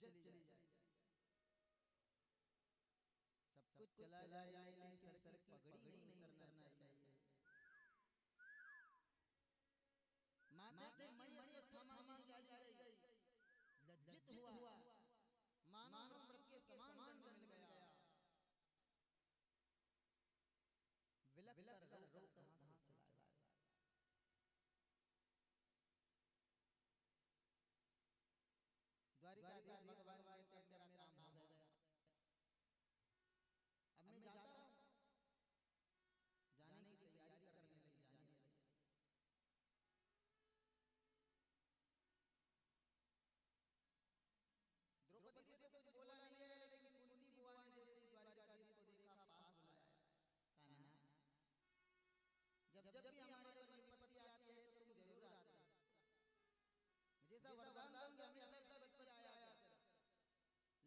चली जाए, सब कुछ चला जाए, लेकिन सर की पगड़ी नहीं उतरना चाहिए। माथे के मणि थमा मान गई, लज्जित हुआ, मानो मृग के समान बन गया, विलख कर रो कहां से लाया। द्वारिकाधीश भगवान कहते हैं मेरा काम हो गया, अब मैं जाता हूं, जाने की तैयारी करने लगी, जाने लगी। द्रौपदी से तो कुछ बोला नहीं है, लेकिन कुंती बुआ ने जैसे द्वारिकाधीश को देखा, पास बुलाया, कान्हा जब जब भी हमारे पर विपत्ति आती है तो तुम जरूर आते हो, मुझे ऐसा वरदान दो कि हमें हमेशा विपत्ति आया करे।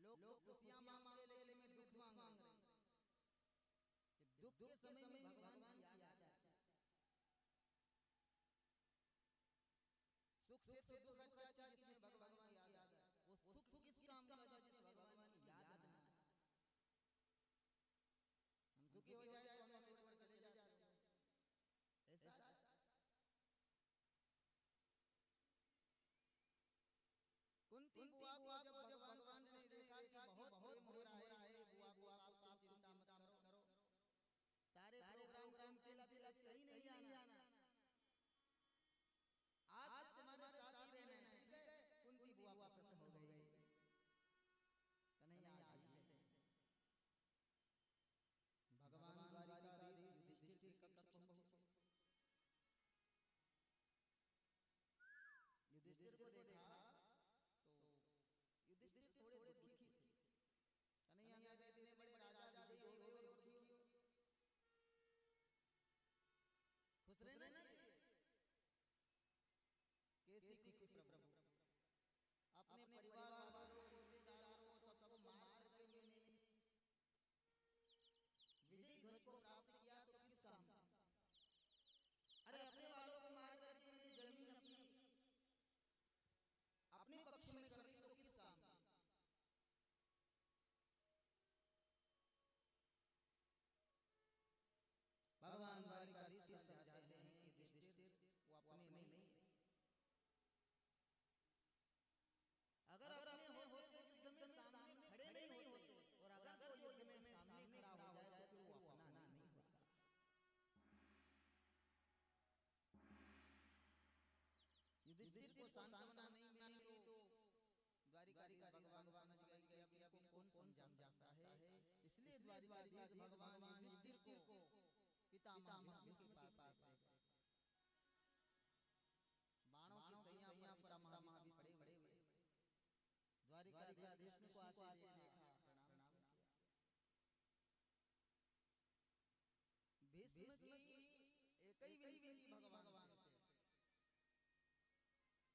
लोग खुशियां मांगते लेकिन मैं दुख मांग रही हूं, दुख के समय में भगवान की याद आती है। सुख से तो दुख अच्छा, जिसमें भगवान की याद आती है, वो सुख किस काम का जिसमें भगवान की याद ना आए। हम सुखी हो जाए तो हमें छोड़ चले जाते हैं, ऐसा कुंती बुआ को जब भगवान ने देखा कि बहुत प्रेम हो रहा है, बुआ को आप चिंता मत करो, सारे प्रोग्राम कैंसिल कहीं नहीं आना, आज तुम्हारे साथ ही रहना है, ठीक है। कुंती बुआ प्रसन्न हो गई, कन्हैया आज भगवान द्वारिकाधीश युधिष्ठिर के कक्ष में पहुंचे। युधिष्ठिर को देखा तो युधिष्ठिर थोड़े दुखी थे। कन्हैया कहते इतने बड़े राजा विजयी हो गए और दुखी हो, खुश रहना चाहिए। कैसी खुशी प्रभु, अपने परिवार वालों, रिश्तेदारों को सबको मार करके मैंने विजयी ध्वज को प्राप्त किया तो किस काम का? अरे अपने वालों को मार करके मैंने जमीन अपने पक्ष में कर ली तो किस काम का? भगवान द्वारिकाधीश समझाते हैं कि युधिष्ठिर वो अपने नहीं, अगर अपने होते युद्ध में सामने खड़े नहीं होते, और अगर वो युद्ध में सामने खड़ा हो जाए तो वो अपना नहीं होता। युधिष्ठिर को सांत्वना नहीं मिली तो द्वारिकाधीश भगवान समझ गए कि अब इनको कौन समझा सकता है, इसलिए द्वारिकाधीश भगवान युधिष्ठिर को पितामह भीष्म के पास ले गए। बाणों की सैया पितामह भीष्म खड़े हुए, द्वारिकाधीश को आते देखा, प्रणाम किया। भीष्म की एक ही विनती भगवान से,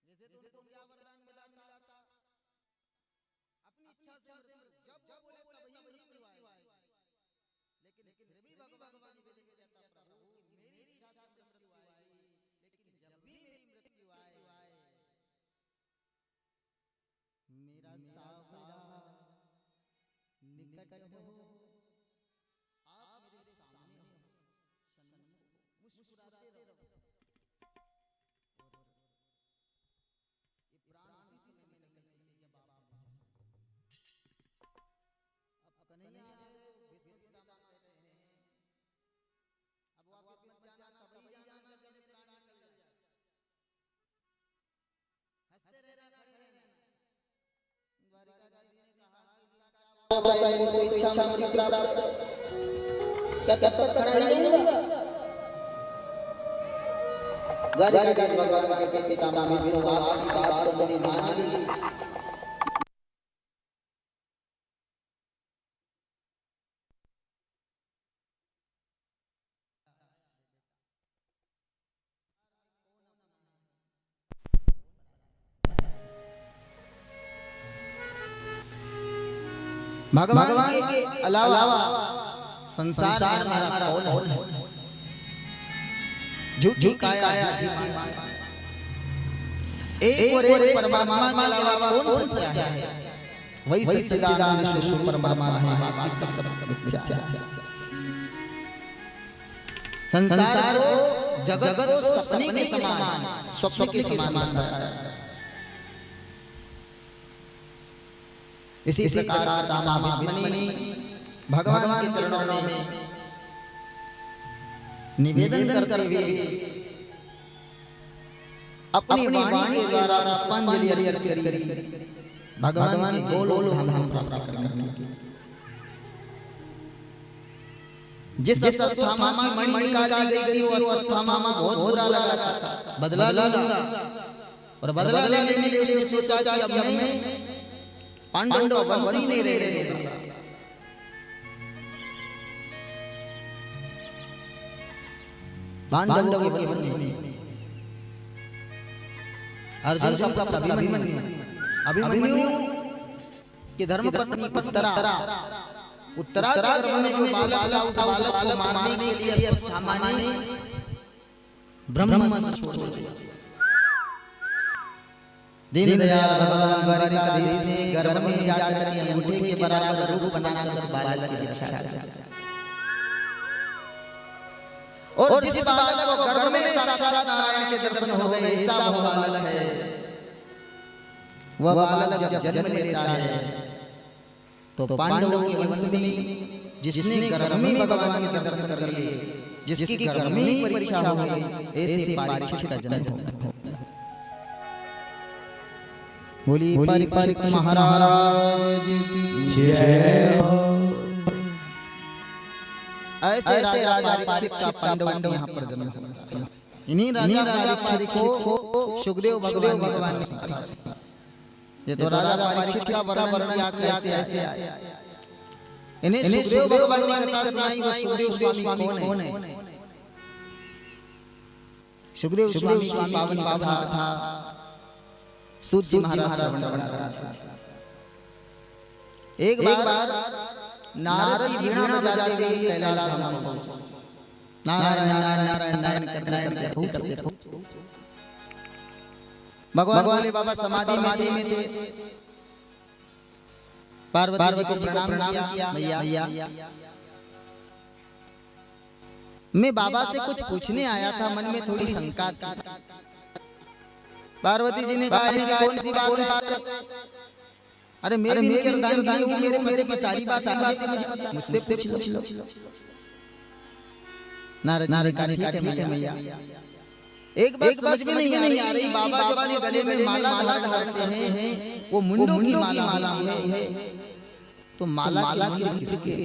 जैसे तुमको क्या वरदान मिला था, अपनी इच्छा से जब वो बोले तब वही मृत्यु आए, लेकिन फिर भी भगवान विनती करता, प्रभु मेरी इच्छा से मृत्यु आई, लेकिन जब भी मेरी मृत्यु आए मेरा सावरा निकट हो, आप मेरे सामने हो, सन्मुख हो, मुस्कुराते रहो, और ये प्राण उसी समय निकलने चाहिए जब आप। अब कन्हैया भीष्म पितामह कहते हैं अब वापस मत जाना, तभी जाना जब प्राण निकल जाए, हंसते रहना, खड़े रहना। द्वारिकाधीश ने कहा कि इनको इच्छा मृत्यु प्राप्त क्या तब तक खड़ा ही रहूंगा? द्वारिकाधीश भगवान के पितामह भीष्म आपकी बात को मैंने मान ली। भगवान के अलावा संसार में हमारा कौन है? झूठी काया एक और एक परमात्मा के अलावा कौन सच्चा है? वही सच्चिदानंद स्वरूप परमात्मा है, बाकी सब मिथ्या है। संसार को जगत को सपने के समान, स्वप्न के समान है। इसी प्रकार दामा भीष्मनी भगवान के चरणों में निवेदन करते हुए अपनी वाणी के द्वारा पुष्पांजलि अर्पित करी भगवान के गोलोक धाम प्राप्त करने की। जिस अस्थामा की मणि निकाली गई थी वो अस्थामा बहुत बुरा लगा था, बदला लूंगा, और बदला लेने के लिए उसने सोचा कि अब मैं पांडवों को वंशी नहीं रहने दूंगा। पांडवों के वंशी अर्जुन का अभिमन्यु की धर्मपत्नी उत्तरा के गर्भ में जो बालक था, उस बालक को मारने के लिए अस्थामा ने ब्रह्मास्त्र छोड़ दिया। दीनदयाल भगवान द्वारिकाधीश ने गर्भ में जाकर के अंगूठे के बराबर रूप बनाकर उस बालक की रक्षा की। और जिस बालक को गर्भ में साक्षात नारायण के दर्शन हो गए, ऐसा वो बालक है। वह बालक जब जन्म लेता है तो पांडवों के वंश में जिसने गर्भ में भगवान के दर्शन कर लिए, जिसकी गर्भ में ही परीक्षा हो गई, ऐसे परीक्षित का जन्म हो। बोली परीक्षित महाराज की जय हो। ऐसे राजा परीक्षित का पांडवों के यहाँ पर जन्म हुआ। इन्हीं राजा परीक्षित को सुखदेव भगवान ने, ये तो राजा परीक्षित का वर्णन किया कैसे आया। इन्हें सुखदेव भगवान ने कथा सुनाई, वो सुखदेव स्वामी कौन है? सुखदेव स्वामी पावन बाबा था, सूत जी महाराज बना। एक बार नारद जी वीणा बजाते हुए कैलाश धाम पहुंचे। नारायण नारायण नारायण करते खूब भगवान बाबा समाधि में थे। पार्वती को प्रणाम किया, मैया मैं बाबा से कुछ पूछने आया था, मन में थोड़ी शंका थी। पार्वती जी ने कहा कि कौन सी बात है? अरे मेरे की सारी बातें मुझसे पूछ लो। नारद ठीक है मैया। एक बात समझ में नहीं आ रही, बाबा जो अपने गले में माला धारते हैं वो मुंडों की माला है, तो माला किसके?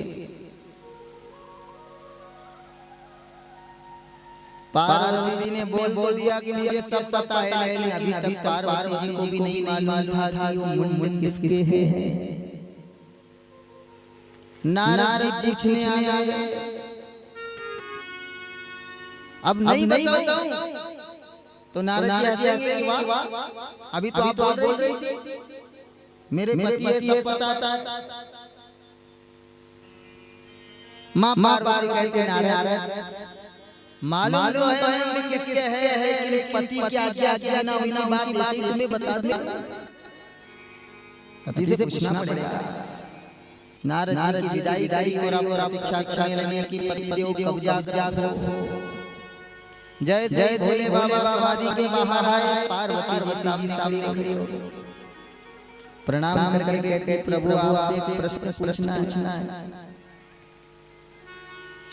पार्वती जी ने बोल दिया कि मुझे सब पता है, लेकिन अभी तक पार्वती जी को भी नहीं मालूम था कि वो मुंड किसके हैं। नारद जी पूछने आ गए, अब नहीं बताऊं तो नारद जी हंसेंगे कि वाह, अभी तो आप बोल रही थी मेरे पति ये सब पता था। मां बार कहते हैं नारद मालूम है किसके है, पति क्या क्या ना बिना बात तुम्हें बता दे, पति से पूछना पड़ेगा। नारद जी विदाई और प्रतीक्षा लगे कि पति देव कब जागो। जय जय भोले बाबा समाधि के बाहर आए, पार्वती जी सामने खड़ी हो गई। प्रणाम करके कहते प्रभु आपसे प्रश्न पूछना है।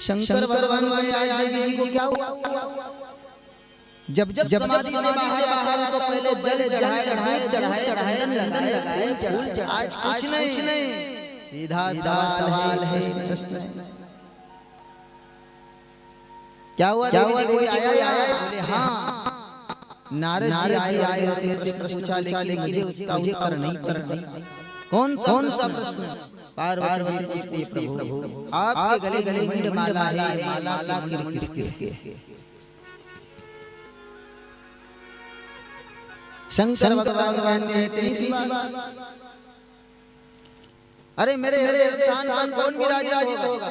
शंकर भगवान आए, देवी जी को क्या हुआ? जब समाधि से बाहर तो पहले जल चढ़ाए आज कुछ नहीं, सीधा सवाल है, प्रश्न है। क्या हुआ? कोई आया? बोले हाँ, नारद जी आए और पूछा, लेकिन मुझे उसका उत्तर नहीं करना। कौन सा प्रश्न? पार्वती जी ने प्रभु आपके गले मुंड माला है, माला की मुंड किसके? शंकर भगवान कहते हैं अरे मेरे स्थान पर कौन विराजित होगा?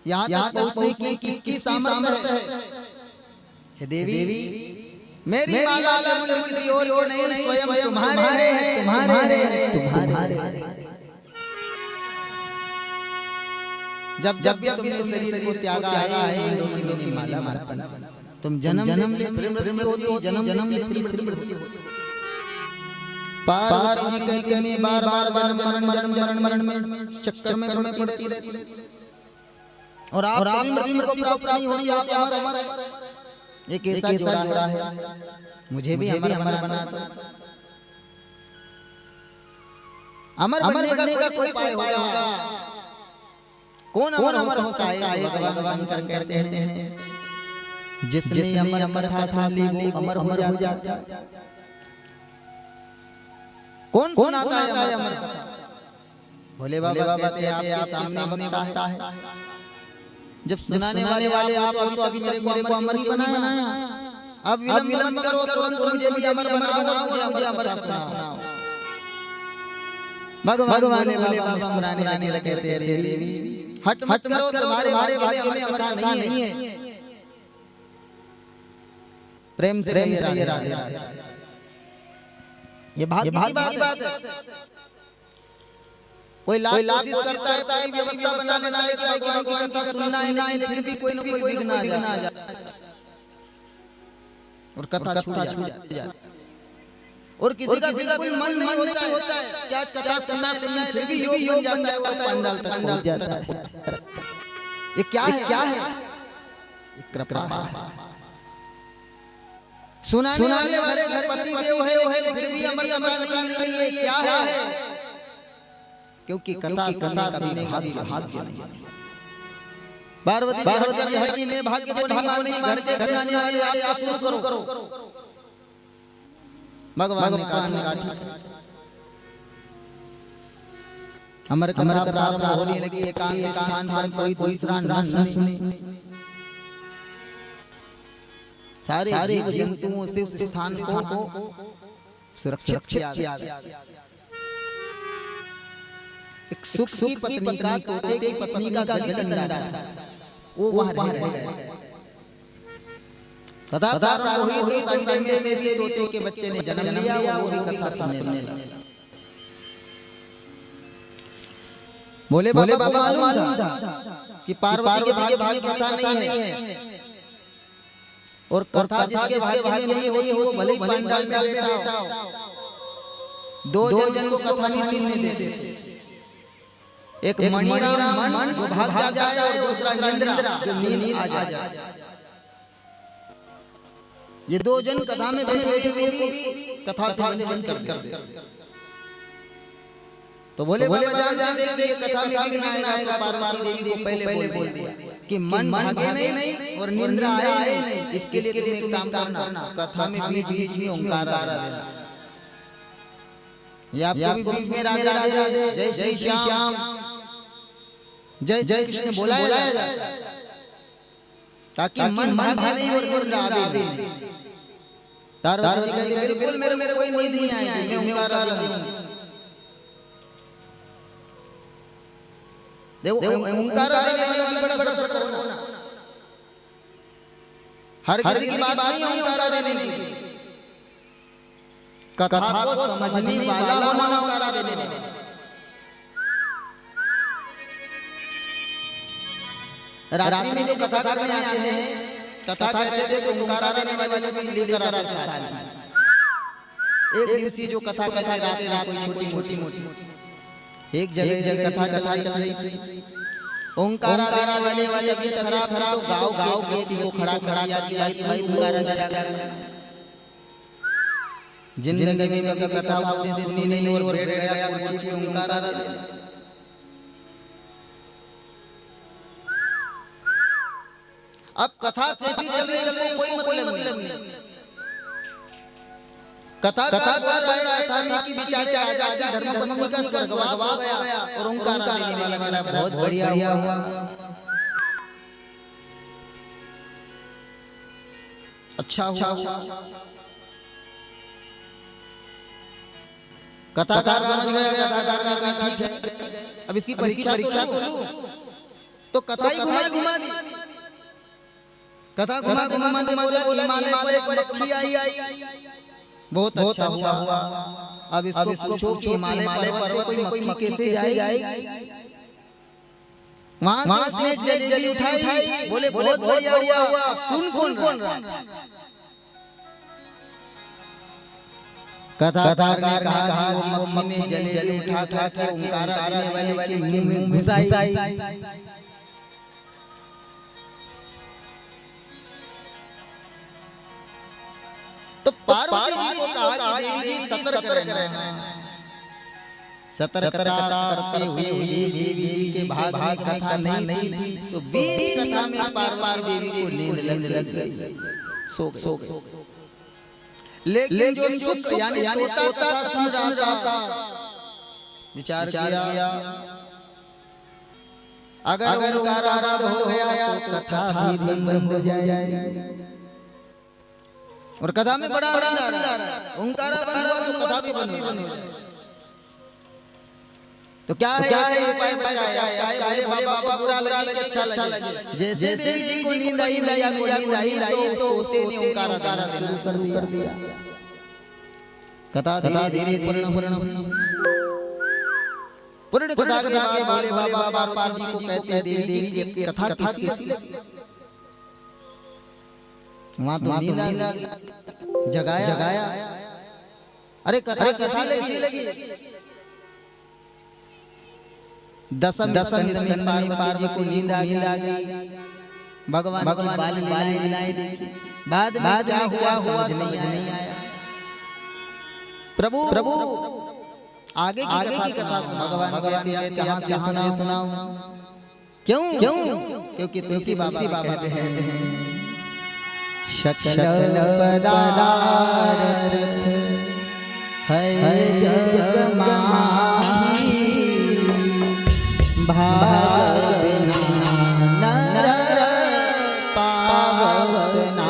यहाँ पहुंचने की किसकी सामर्थ्य है? हे देवी मेरी माला मुंड किसी और की नहीं, स्वयं तुम्हारे तुम्हारे। जब जब तुमने शरीर को त्यागा है मेरी माला माला तुम जन्म ले मृत्यु होती, जन्म ले मृत्यु। पार्वती कहती है मैं बार बार मरण में चक्कर में पड़ती रहती और आप मृत्यु को प्राप्त नहीं होती, आप अमर ये कैसा जोड़ा है, मुझे भी अमर बना दो। अमर बनने का कोई उपाय होगा? कौन अमर होता है? भगवान कहते हैं जिसने अमर था वो अमर हो जाता। कौन आता है अमर? भोले बाबा कहते हैं आपके सामने बनता है। जब सुनाने वाले आप तो अभी मेरे को अमर ही बनाया, अब विलंब करो तुरंत मुझे भी अमर बनाओ, मुझे अमर सुनाओ। भगवान भोले बाबा मुस्कुराने लगे कहते हैं देवी हट करो, तुम्हारे भाग्य में अमरता नहीं है। प्रेम से राधे राधे। ये भाग्य की बात है। कोई लाख करता है व्यवस्था बना लेना है कि भगवान की कथा सुनना है, लेकिन भी कोई न कोई विघ्न आ जाता और कथा छूट जाती। और किसी का कोई मन नहीं होता है कि आज कथा सुनना है, फिर भी योग जाता है, वो पंडाल तक पहुंच जाता है। ये क्या है? कृपा। सुनाने वाले घर पति देव है, लेकिन भी अमर नहीं है। क्या है? क्योंकि कथा सुनने का भाग्य नहीं। पार्वती हरि में भाग्य को नहीं, घर के खजाने वाले आप शुरू करो। भगवान ने कहा अमर कथा प्रारंभ होने लगी। एकांत स्थान पर कोई दूसरा न सुने। सारे जंतुओं से उस स्थान को सुरक्षित किया गया। एक सुख की पत्नी का तोते की पत्नी का गले लग रहा था, वो वहां रह गया। कथा हुई संडे में से तोते के बच्चे ने जन्म लिया, वो भी कथा सुनने लगा। बोले बाबा मालूम था कि पार्वती के भाग्य कथा नहीं है, और कथा जिसके भाग्य में नहीं हुई वो भले पंडाल में बैठा हो, दो जन को कथा नहीं सुनने देते। एक मणिराम मन जो भाग जाए और दूसरा निंद्रा जो नींद आ जाए। ये दो जन कथा में बैठे हुए भी कथा से वंचित कर दे। तो बोले बाबा जान दे कथा में विघ्न आएगा। पार्वती देवी को पहले बोल दिया कि मन भागे नहीं और निंद्रा आए नहीं। इसके लिए तुम एक काम करना, कथा में बीच में ओंकार देना। या आपको बीच में राधे राधे, जय श्री श्याम, जय जय कृष्ण बोलाया जाए, ताकि मन भागे नहीं और निंद्रा आवे नहीं। पार्वती कहती बिल्कुल मेरे कोई नींद नहीं आएगी, मैं ओंकार दूंगी। देखो ओंकार बड़ा सत्य होना, हर किसी की बात नहीं ओंकार देने की। कथा को समझने वाला होना ओंकार देने में। रात्रि में जो कथा करने आते हैं, कथा कहते थे तो ओंकार देने वाले को लेकर आते साथ। एक दिवसी जो कथा कहते रात कोई छोटी मोटी एक जगह कथा चल रही थी। ओंकार देने वाले की खराब गाँव के वो खड़ा जाती भाई ओंकार जिंदगी में कथा उसने सुनी नहीं और बैठ गया कुछ ओंकार। अब कथा कैसी चल रही है कोई मतलब नहीं। कथा कर रहा है, कथा की विचार आजा धर्मपत्नी का स्वर्गवास गया और ओंकार देने वाला बहुत बढ़िया हुआ। अच्छा हुआ। कथाकार समझ गया, कथाकार का ठीक है, अब इसकी परीक्षा तो कथा ही घुमा दी। कथा घुमा घुमा बोला हिमालय पर एक मक्खी आई। बहुत अच्छा हुआ। अब इसको पूछो कि हिमालय पर्वत कोई मक्खी कैसे जाएगी? वहां से जलेबी उठाई, बोले बहुत बढ़िया हुआ। सुन कौन रहा? कथाकार ने कहा वो मक्खी ने जलेबी उठा के ओंकार देने वाली मुंह में घुसाई। तो पार्वती जी को कहा कि देवी जी सतर्क रहना। सतर्कता करते हुए देवी के भाग कथा नहीं थी, तो बीच कथा में पार्वती देवी को नींद लग गई, सो गई। लेकिन जो सुख यानी तोता सुन रहा था, विचार किया अगर ओंकार आरंभ हो गया तो कथा भी बंद हो जाएगी। और कथा में बड़ा आनंद आ रहा है। ओंकार बंद हुआ तो कथा भी बंद हो जाएगी। तो क्या है उपाय बताया? चाहे भले बाबा बुरा लगे कि अच्छा लगे। जैसे देवी जी को नींद आई तो उसने ओंकार देना शुरू कर दिया। कथा धीरे पूर्ण कथा के बोले बाबा पार्वती को कहते हैं देवी जी कथा कैसी लगी? वहां तो नींद आ गई, जगाया। अरे कथा कैसी लगी? दसम स्कंद में पार्वती को नींद आ गई। भगवान बाली लीलाएं बाद क्या हुआ समझ नहीं आया। प्रभु आगे की कथा भगवान कहते हैं सुनाओ। क्यों? क्योंकि तुलसी बाबा कहते हैं सकल पदार्थ है जग माही, भागना नर पावना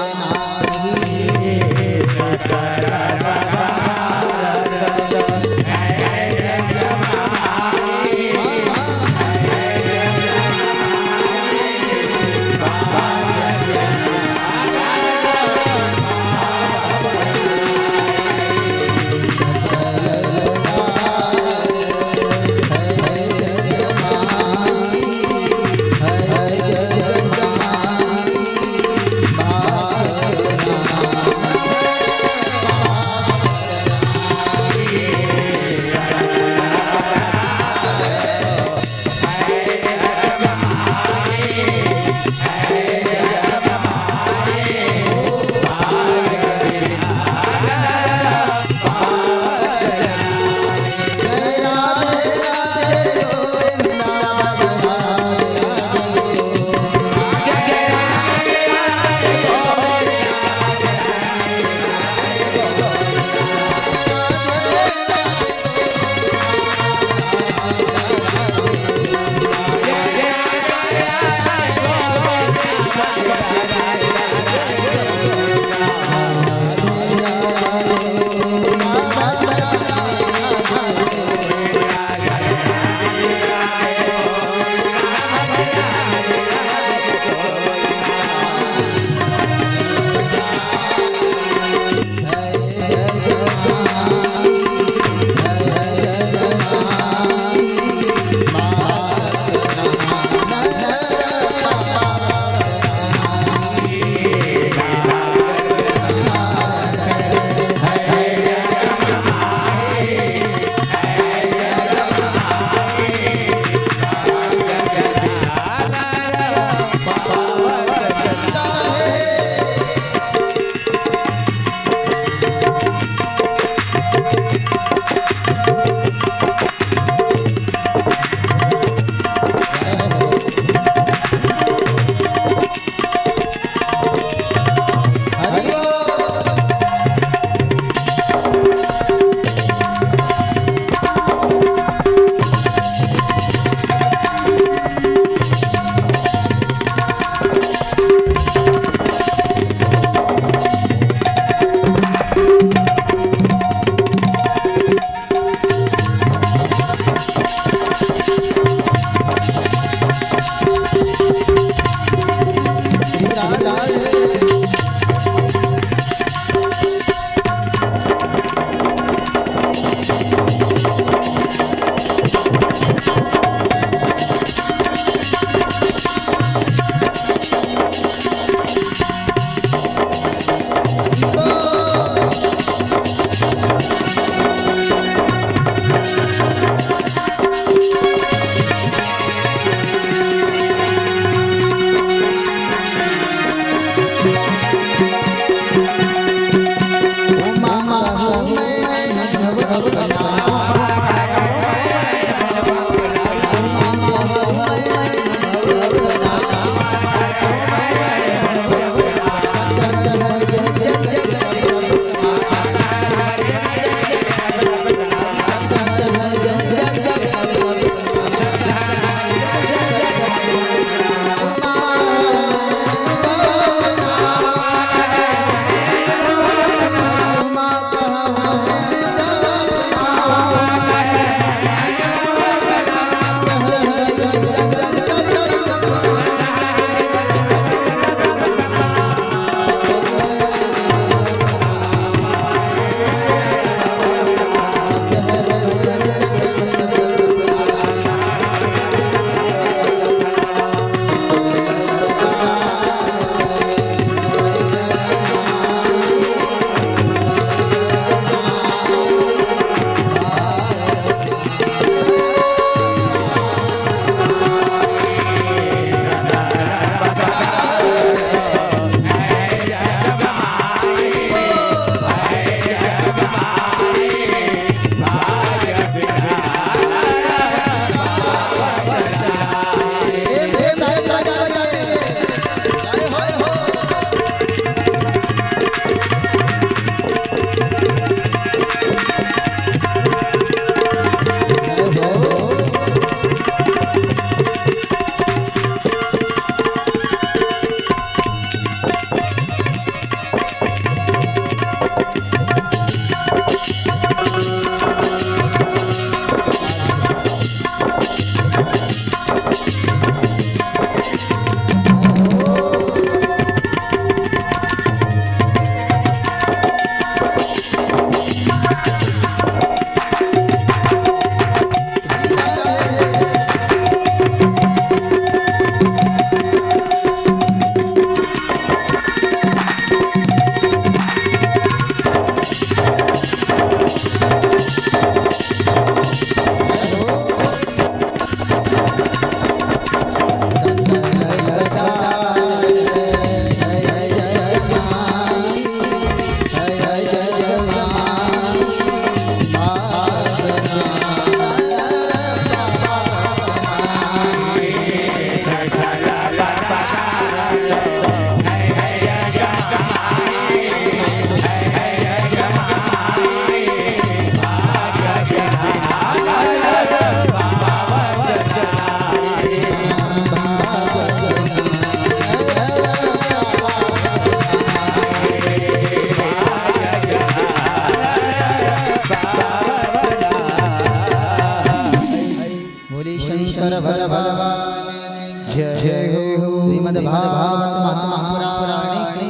शंकर भगवान जय हो। श्रीमद् भागवत महापुराण की।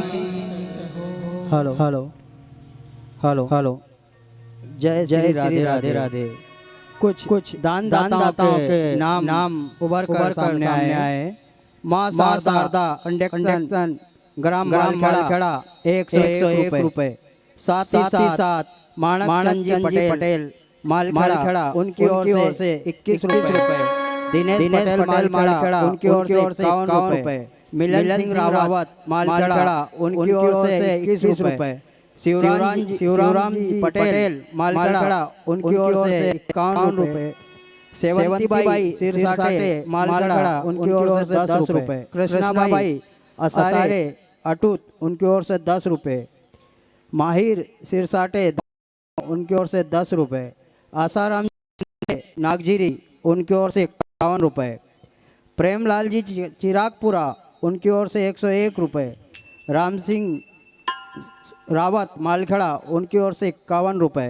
Hello hello hello hello. जय श्री राधे राधे राधे। कुछ दान दाताओं के नाम उभर कर सामने आए। माँ शारदा इंडक्शन ग्राम मालखेड़ा 101 रुपए। साथ ही साथ माणक जी पटेल मालखेड़ा उनकी ओर से 21 रुपए। दिनेश पटेल मालखेड़ा उनकी ओर से 51 रुपए। मिलन सिंह रावत मालखेड़ा उनकी ओर से 21 रुपए। शिवराम जी पटेल मालखेड़ा उनकी ओर से 51 रुपए। सेवंती बाई सिरसाटे मालखेड़ा उनकी ओर से 10 रुपए। कृष्णाबाई असारे अटूत उनकी ओर से 10 रुपए। माहिर सिरसाटे उनकी ओर से 10 रुपए। आसाराम नागजीरी उनकी ओर से 51 रुपए। प्रेमलाल जी चिरागपुरा उनकी ओर से 101 रुपए। राम सिंह रावत मालखेड़ा उनकी ओर से 51 रुपए।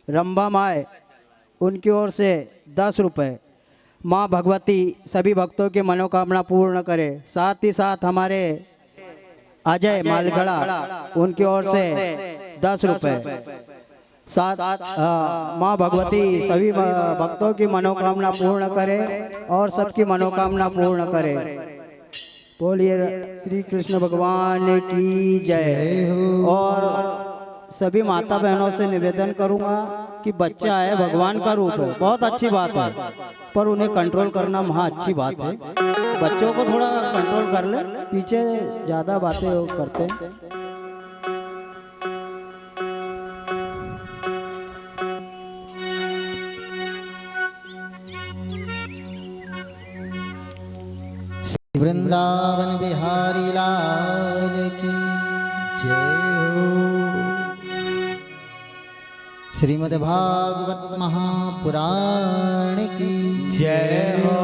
रंभा माए उनकी ओर से 10 रुपए। माँ भगवती सभी भक्तों की मनोकामना पूर्ण करे। साथ ही साथ हमारे अजय मालखेड़ा उनकी ओर से 10 रुपए। साथ माँ भगवती सभी भक्तों की मनोकामना पूर्ण करे और सबकी मनोकामना पूर्ण करे। बोलिए श्री कृष्ण भगवान की जय हो। और सभी माता बहनों से निवेदन करूंगा कि बच्चा है भगवान का रूप है, बहुत अच्छी बात है, पर उन्हें कंट्रोल करना महा अच्छी बात है। बच्चों को थोड़ा कंट्रोल कर ले, पीछे ज़्यादा बातें करते हैं। वृंदावन बिहारी लाल की जय हो। श्रीमद् भागवत महापुराण की जय हो।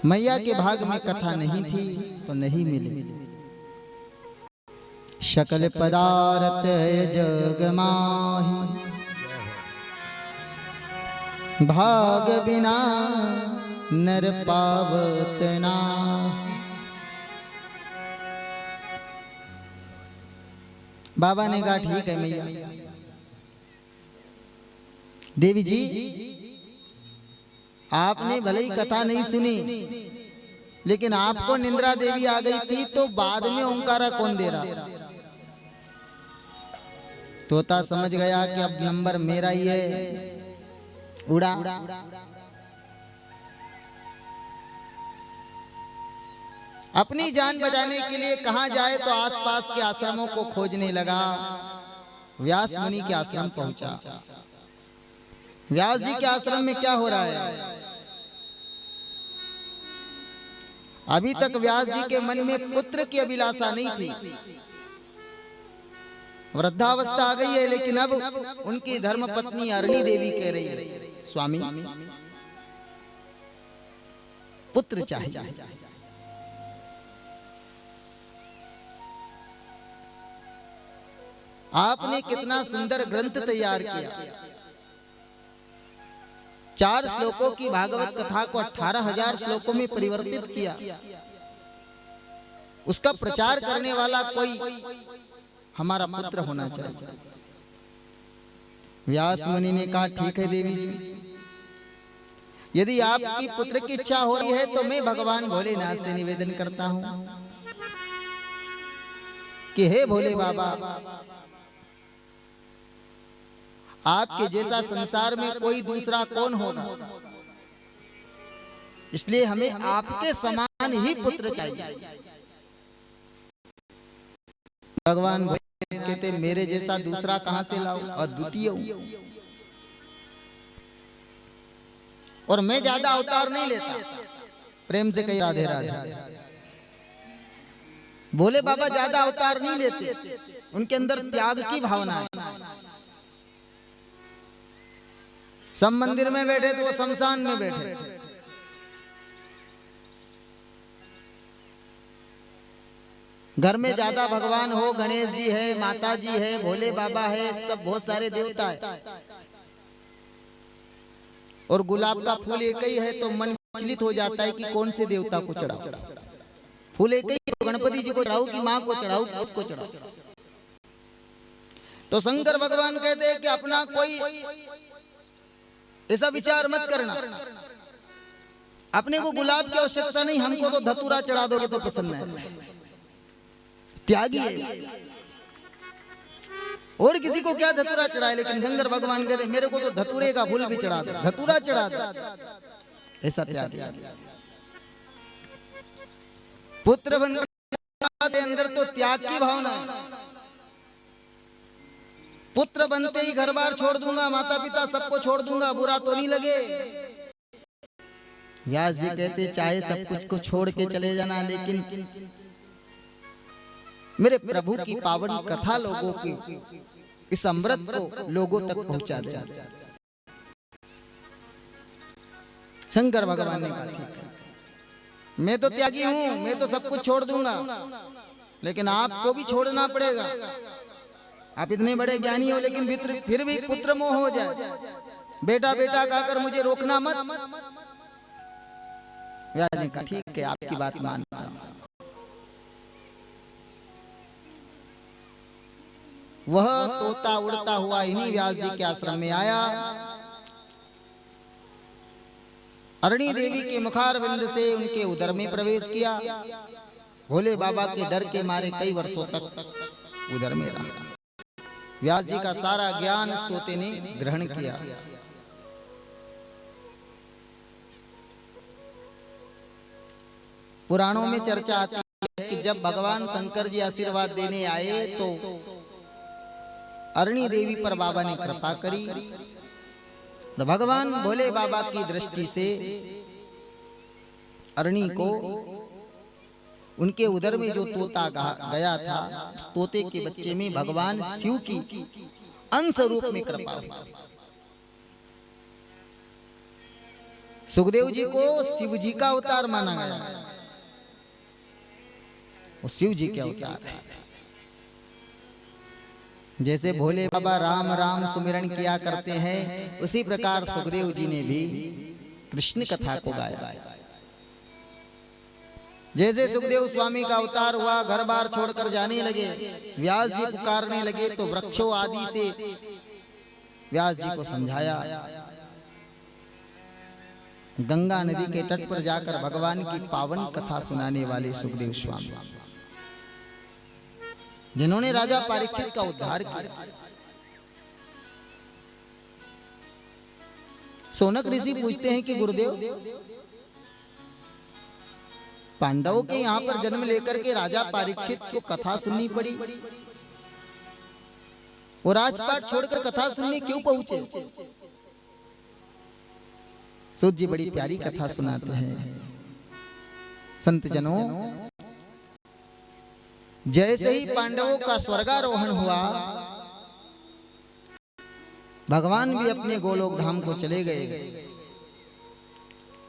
मैया के भाग में कथा नहीं थी तो नहीं मिली। शकल पदार्थ जग माही, भाग बिना नर पावत नाहि। बाबा ने कहा ठीक है मैया। देवी जी आपने भले ही कथा नहीं सुनी, लेकिन आपको निंद्रा देवी आ गई थी तो बाद में ओंकारा कौन दे रहा? तोता समझ गया कि अब नंबर मेरा ही है, उड़ा। अपनी जान बचाने के लिए कहां जाए तो आसपास के आश्रमों को खोजने लगा। व्यास मुनि के आश्रम पहुंचा। व्यास जी के आश्रम में क्या हो रहा है? अभी तक व्यास जी के मन में पुत्र की अभिलाषा नहीं थी। वृद्धावस्था आ गई है, लेकिन अब उनकी धर्म पत्नी अरणी देवी कह रही है स्वामी पुत्र चाहिए। आपने कितना सुंदर ग्रंथ तैयार किया। 4 श्लोकों की भागवत कथा को 18,000 श्लोकों में परिवर्तित किया। उसका प्रचार करने वाला कोई हमारा पुत्र होना चाहिए। व्यास मुनि ने कहा ठीक है देवी जी, यदि आपकी पुत्र की इच्छा हो रही है तो मैं भगवान भोलेनाथ से निवेदन करता हूं कि हे भोले बाबा, आपके जैसा संसार में कोई दूसरा कौन होगा, इसलिए हमें आपके समान ही पुत्र चाहिए। भगवान कहते मेरे जैसा दूसरा कहां से लाऊं, अद्वितीय हूं और मैं ज्यादा अवतार नहीं लेता। प्रेम से कही राधे राधे। भोले बाबा ज्यादा अवतार नहीं लेते, उनके अंदर त्याग की भावना है। सब मंदिर में बैठे तो वो शमशान में बैठे। घर में ज्यादा भगवान हो, गणेश जी है, माता जी है, भोले बाबा है, सब बहुत सारे देवता है, और गुलाब का फूल एक ही है तो मन विचलित हो जाता है कि कौन से देवता को चढ़ाऊं। फूल एक ही तो गणपति जी को चढ़ाऊं कि माँ को चढ़ाऊं कि उसको चढ़ाऊं। तो शंकर भगवान कहते हैं कि अपना कोई ऐसा विचार मत करना, अपने को गुलाब की आवश्यकता नहीं, हमको तो धतूरा चढ़ा दोगे तो पसंद है, त्यागी है। और किसी को क्या धतूरा चढ़ाए, लेकिन शंकर भगवान कहते मेरे को तो धतूरे का फूल भी चढ़ा दो, धतूरा चढ़ा दो, ऐसा त्यागी। पुत्र बन के अंदर तो त्याग की भावना है। पुत्र बनते ही घर बार छोड़ दूंगा, माता पिता सबको छोड़ दूंगा, बुरा तो नहीं लगे। व्यास जी कहते चाहे सब कुछ को छोड़ के चले जाना, लेकिन मेरे प्रभु की पावन कथा लोगों की, इस अमृत को लोगों तक पहुंचा दे। शंकर भगवान ने कहा ठीक है, मैं तो त्यागी हूं, मैं तो सब कुछ छोड़ दूंगा, लेकिन आपको भी छोड़ना पड़ेगा। आप इतने बड़े ज्ञानी हो, लेकिन फिर भी पुत्र मोह हो जाए, बेटा बेटा कहकर मुझे रोकना मत। व्यास जी कहा ठीक है, आपकी बात मानता हूं। वह तोता उड़ता हुआ इन्हीं व्यास जी के आश्रम में आया, अरणी देवी के मुखारविंद से उनके उदर में प्रवेश किया। भोले बाबा के डर के मारे कई वर्षों तक उदर में रहा। व्यास जी का सारा ज्ञान इस तोते ने ग्रहण किया। पुराणों में चर्चा आती है कि जब भगवान शंकर जी आशीर्वाद देने आए तो अरणी देवी पर बाबा ने कृपा करी। भगवान भोले बाबा की दृष्टि से अरणी को उनके उदर में जो तोता गया था, उस तोते के बच्चे में भगवान शिव की अंश रूप में कृपा हुई। सुखदेव जी को शिव जी का अवतार माना गया, वो शिव जी के अवतार है। जैसे भोले बाबा राम राम सुमिरन किया करते हैं, उसी प्रकार सुखदेव जी ने भी कृष्ण कथा को गाया। जैसे सुखदेव स्वामी का अवतार हुआ, घर बार छोड़कर जाने लगे, व्यास जी पुकारने लगे तो वृक्षों आदि से व्यास जी को समझाया। गंगा नदी के तट पर जाकर भगवान की पावन कथा सुनाने वाले सुखदेव स्वामी, जिन्होंने राजा परीक्षित का उद्धार किया। सोनक ऋषि पूछते हैं कि गुरुदेव, पांडवों के यहाँ पर जन्म लेकर के राजा परीक्षित को कथा सुननी पड़ी, वो राजपाट छोड़कर कथा सुनने क्यों पहुंचे? सूत जी बड़ी प्यारी कथा सुनाते हैं। संत जनों, जैसे ही पांडवों का स्वर्गारोहण हुआ, भगवान भी अपने गोलोक धाम को चले गए।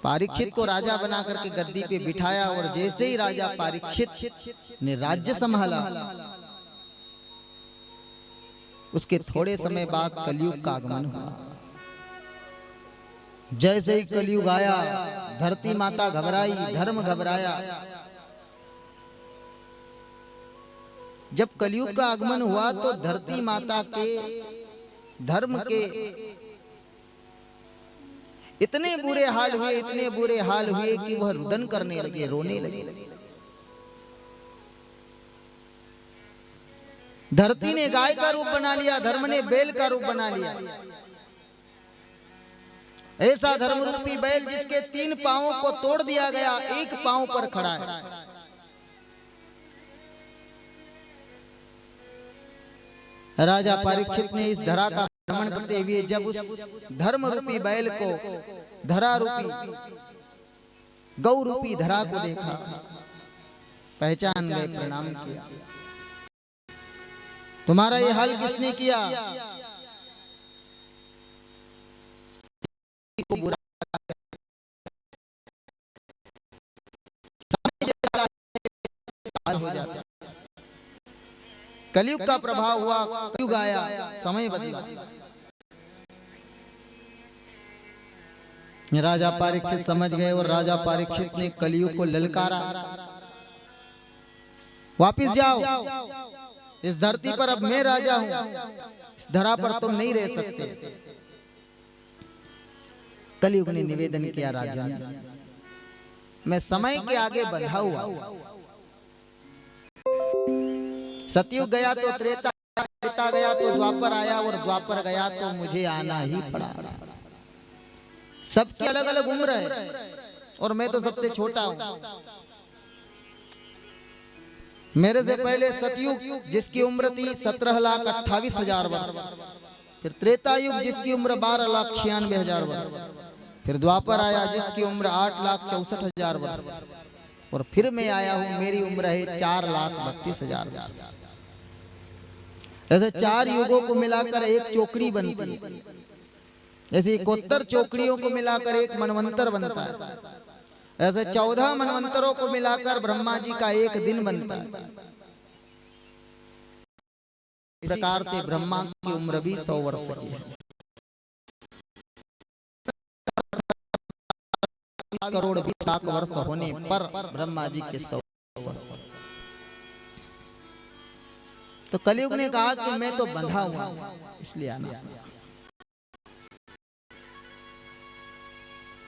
परीक्षित को राजा बना करके गद्दी पे बिठाया, और जैसे ही राजा परीक्षित ने राज्य संभाला, उसके थोड़े समय बाद कलयुग का आगमन हुआ। जैसे ही कलयुग आया, धरती माता घबराई, धर्म घबराया। जब कलयुग का आगमन हुआ तो धरती माता के धर्म के इतने बुरे हाल हुए, इतने बुरे हाल हुए कि वह रुदन करने लगे, रोने लगे। धरती ने गाय का रूप बना लिया, धर्म ने बैल का रूप बना लिया। ऐसा धर्म रूपी बैल जिसके 3 पांवों को तोड़ दिया गया, एक पांव पर खड़ा है। राजा परीक्षित ने इस धरा का भ्रमण करते हुए जब उस धर्म रूपी बैल को, धरा रूपी गौ रूपी धरा को देखा, पहचान गए, प्रणाम किया। तुम्हारा ये हाल किसने किया? बुरा हो जाता। कलयुग का प्रभाव हुआ, कलयुग आया, समय बदला। राजा परीक्षित समझ गए और राजा परीक्षित ने कलयुग को ललकारा, वापिस जाओ, इस धरती पर अब मैं राजा हूं, इस धरा पर तुम नहीं रह सकते। कलयुग ने निवेदन किया, राजन मैं समय के आगे बंधा हुआ, सतयुग गया तो त्रेता, त्रेता गया तो द्वापर आया, और द्वापर गया तो मुझे आना ही पड़ा। सबकी अलग अलग उम्र है और मैं तो सबसे छोटा हूं। मेरे से पहले सतयुग जिसकी उम्र थी 17,28,000 वर्ष, फिर त्रेता युग जिसकी उम्र 12,96,000 वर्ष, फिर द्वापर आया जिसकी उम्र 8,64,000 वर्ष, और फिर मैं आया हूं, मेरी उम्र है 4,32,000 वर्ष। ऐसे 4 युगों को मिलाकर एक चौकड़ी बनती है, ऐसे 71 चौकड़ियों को मिलाकर एक मनवंतर बनता है, ऐसे 14 मनवंतरों को मिलाकर ब्रह्मा जी का एक दिन बनता है। इस प्रकार से ब्रह्मा की उम्र भी 100 वर्ष की है। 20 करोड़ 20 लाख वर्ष होने पर ब्रह्मा जी के 100 वर्ष। तो कलयुग ने कहा कि मैं तो बंधा हुआ, इसलिए आना।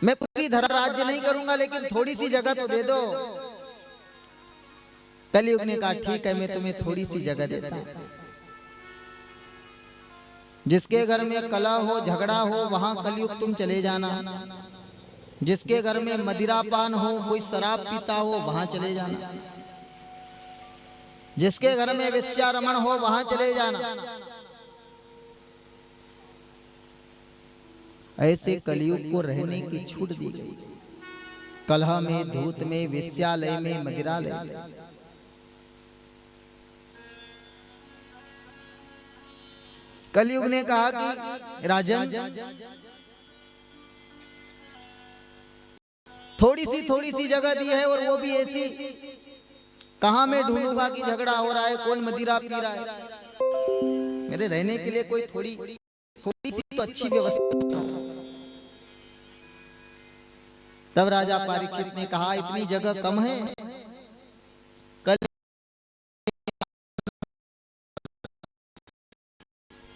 मैं पूरी धरा राज्य नहीं करूंगा, लेकिन थोड़ी सी जगह तो दे दो। कलयुग ने कहा ठीक है, मैं तुम्हें थोड़ी सी जगह देता हूं। जिसके घर में कलह हो, झगड़ा हो, वहां कलयुग तुम चले जाना। जिसके घर में मदिरापान हो, कोई शराब पीता हो, वहां चले जाना। जिसके घर में वेश्यारमण हो, वहां चले जाना। ऐसे कलयुग को रहने की छूट दी गई। कलह में, धूत में, वेश्यालय में, मदिरालय में। कलयुग ने कहा कि राजन थोड़ी सी जगह दी है, और वो भी ऐसी, कहां मैं ढूंढूंगा कि झगड़ा हो रहा है, कौन मदिरा पी रहा है। मेरे रहने के लिए कोई थोड़ी सी तो अच्छी व्यवस्था। तब राजा परीक्षित ने कहा इतनी जगह कम है, कल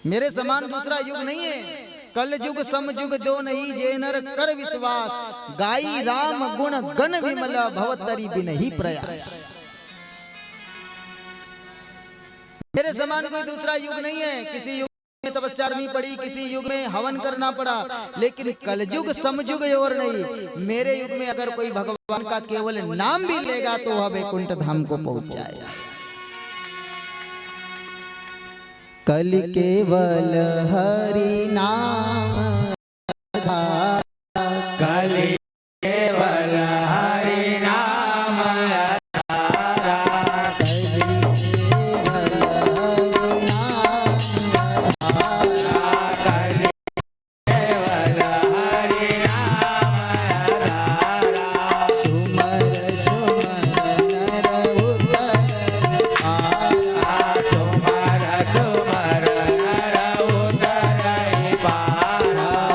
मेरे समान दूसरा युग नहीं है। कल युग सम युग दो नहीं, जे नर कर विश्वास, गाई राम गुण गण विमल, भवतरी बिन ही प्रयास। मेरे समान कोई दूसरा युग नहीं है। किसी युग में तपस्या करनी पड़ी, किसी युग में हवन करना पड़ा, लेकिन कलयुग समयुग और नहीं। मेरे युग में अगर कोई भगवान का केवल नाम भी लेगा तो वह वैकुंठ धाम को पहुंच जाएगा। कल केवल हरि नाम, कल केवल हरि नाम, सुमर सुमर नर उदर पारा।